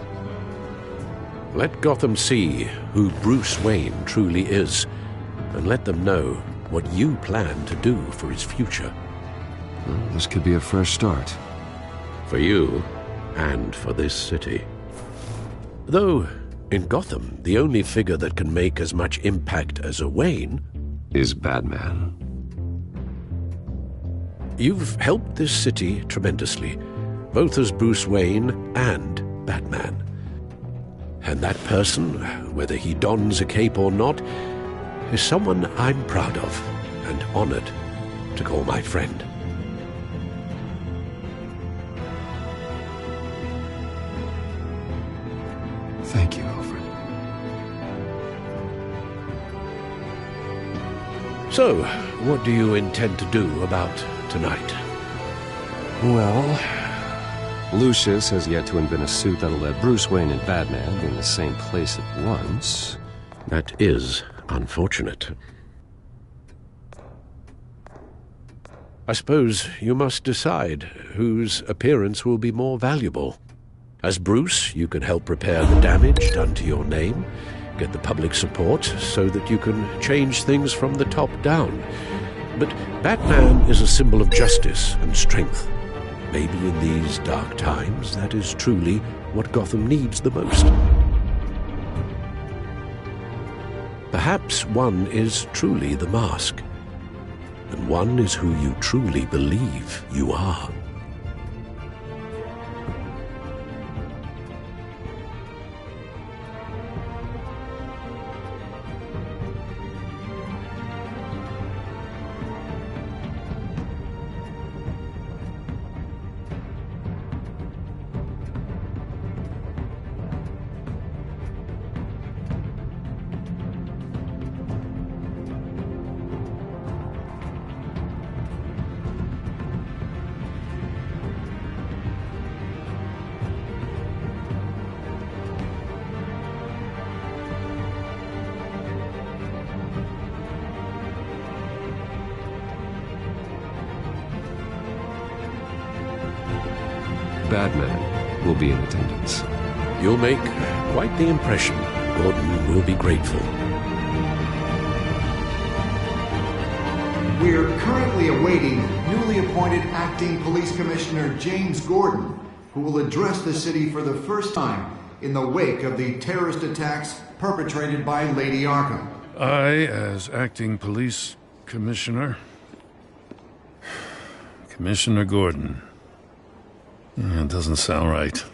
Let Gotham see who Bruce Wayne truly is, and let them know what you plan to do for its future. Well, this could be a fresh start. For you, and for this city. Though, in Gotham, the only figure that can make as much impact as a Wayne is Batman. You've helped this city tremendously, both as Bruce Wayne and Batman. And that person, whether he dons a cape or not, is someone I'm proud of and honored to call my friend. Thank you, Alfred. So, what do you intend to do about tonight? Well, Lucius has yet to invent a suit that'll let Bruce Wayne and Batman be in the same place at once. That is unfortunate. I suppose you must decide whose appearance will be more valuable. As Bruce, you can help repair the damage done to your name, get the public support so that you can change things from the top down. But Batman is a symbol of justice and strength. Maybe in these dark times, that is truly what Gotham needs the most. Perhaps one is truly the mask, and one is who you truly believe you are. Batman will be in attendance. You'll make quite the impression. Gordon will be grateful. We're currently awaiting newly appointed Acting Police Commissioner James Gordon, who will address the city for the first time in the wake of the terrorist attacks perpetrated by Lady Arkham. I, as Acting Police Commissioner... Commissioner Gordon. It doesn't sound right.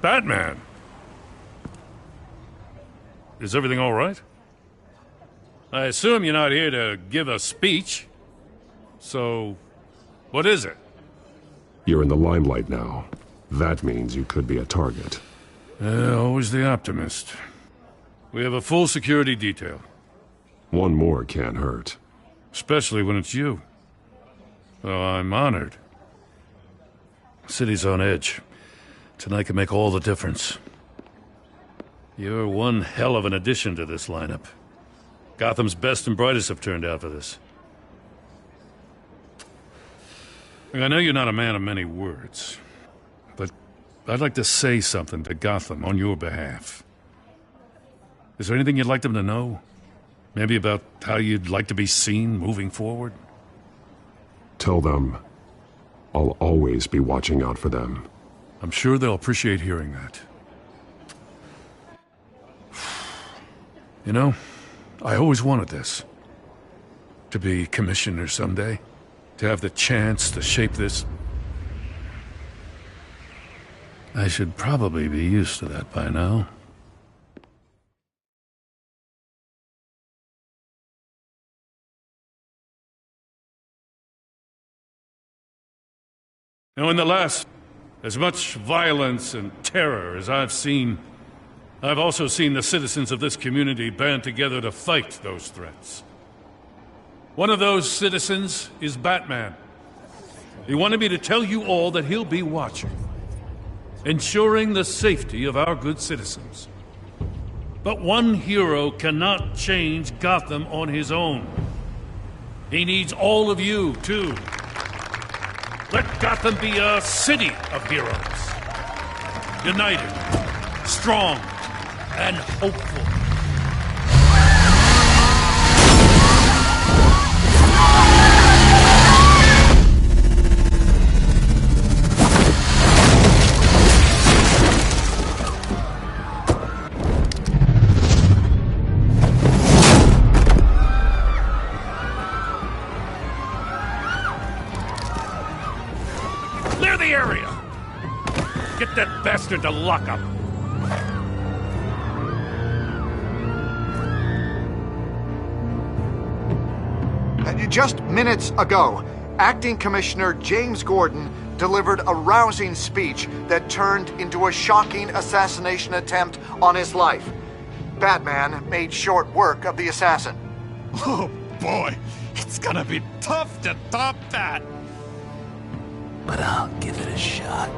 Batman! Is everything all right? I assume you're not here to give a speech. So, what is it? You're in the limelight now. That means you could be a target. Always the optimist. We have a full security detail. One more can't hurt. Especially when it's you. Well, I'm honored. City's on edge. Tonight can make all the difference. You're one hell of an addition to this lineup. Gotham's best and brightest have turned out for this. I know you're not a man of many words, but I'd like to say something to Gotham on your behalf. Is there anything you'd like them to know? Maybe about how you'd like to be seen moving forward? Tell them I'll always be watching out for them. I'm sure they'll appreciate hearing that. You know, I always wanted this. To be commissioner someday. To have the chance to shape this. I should probably be used to that by now. Now, in the last, as much violence and terror as I've seen, I've also seen the citizens of this community band together to fight those threats. One of those citizens is Batman. He wanted me to tell you all that he'll be watching, ensuring the safety of our good citizens. But one hero cannot change Gotham on his own. He needs all of you, too. Let Gotham be a city of heroes. United, strong, and hopeful. that bastard to lockup! Just minutes ago, Acting Commissioner James Gordon delivered a rousing speech that turned into a shocking assassination attempt on his life. Batman made short work of the assassin. Oh boy, it's gonna be tough to top that. But I'll give it a shot.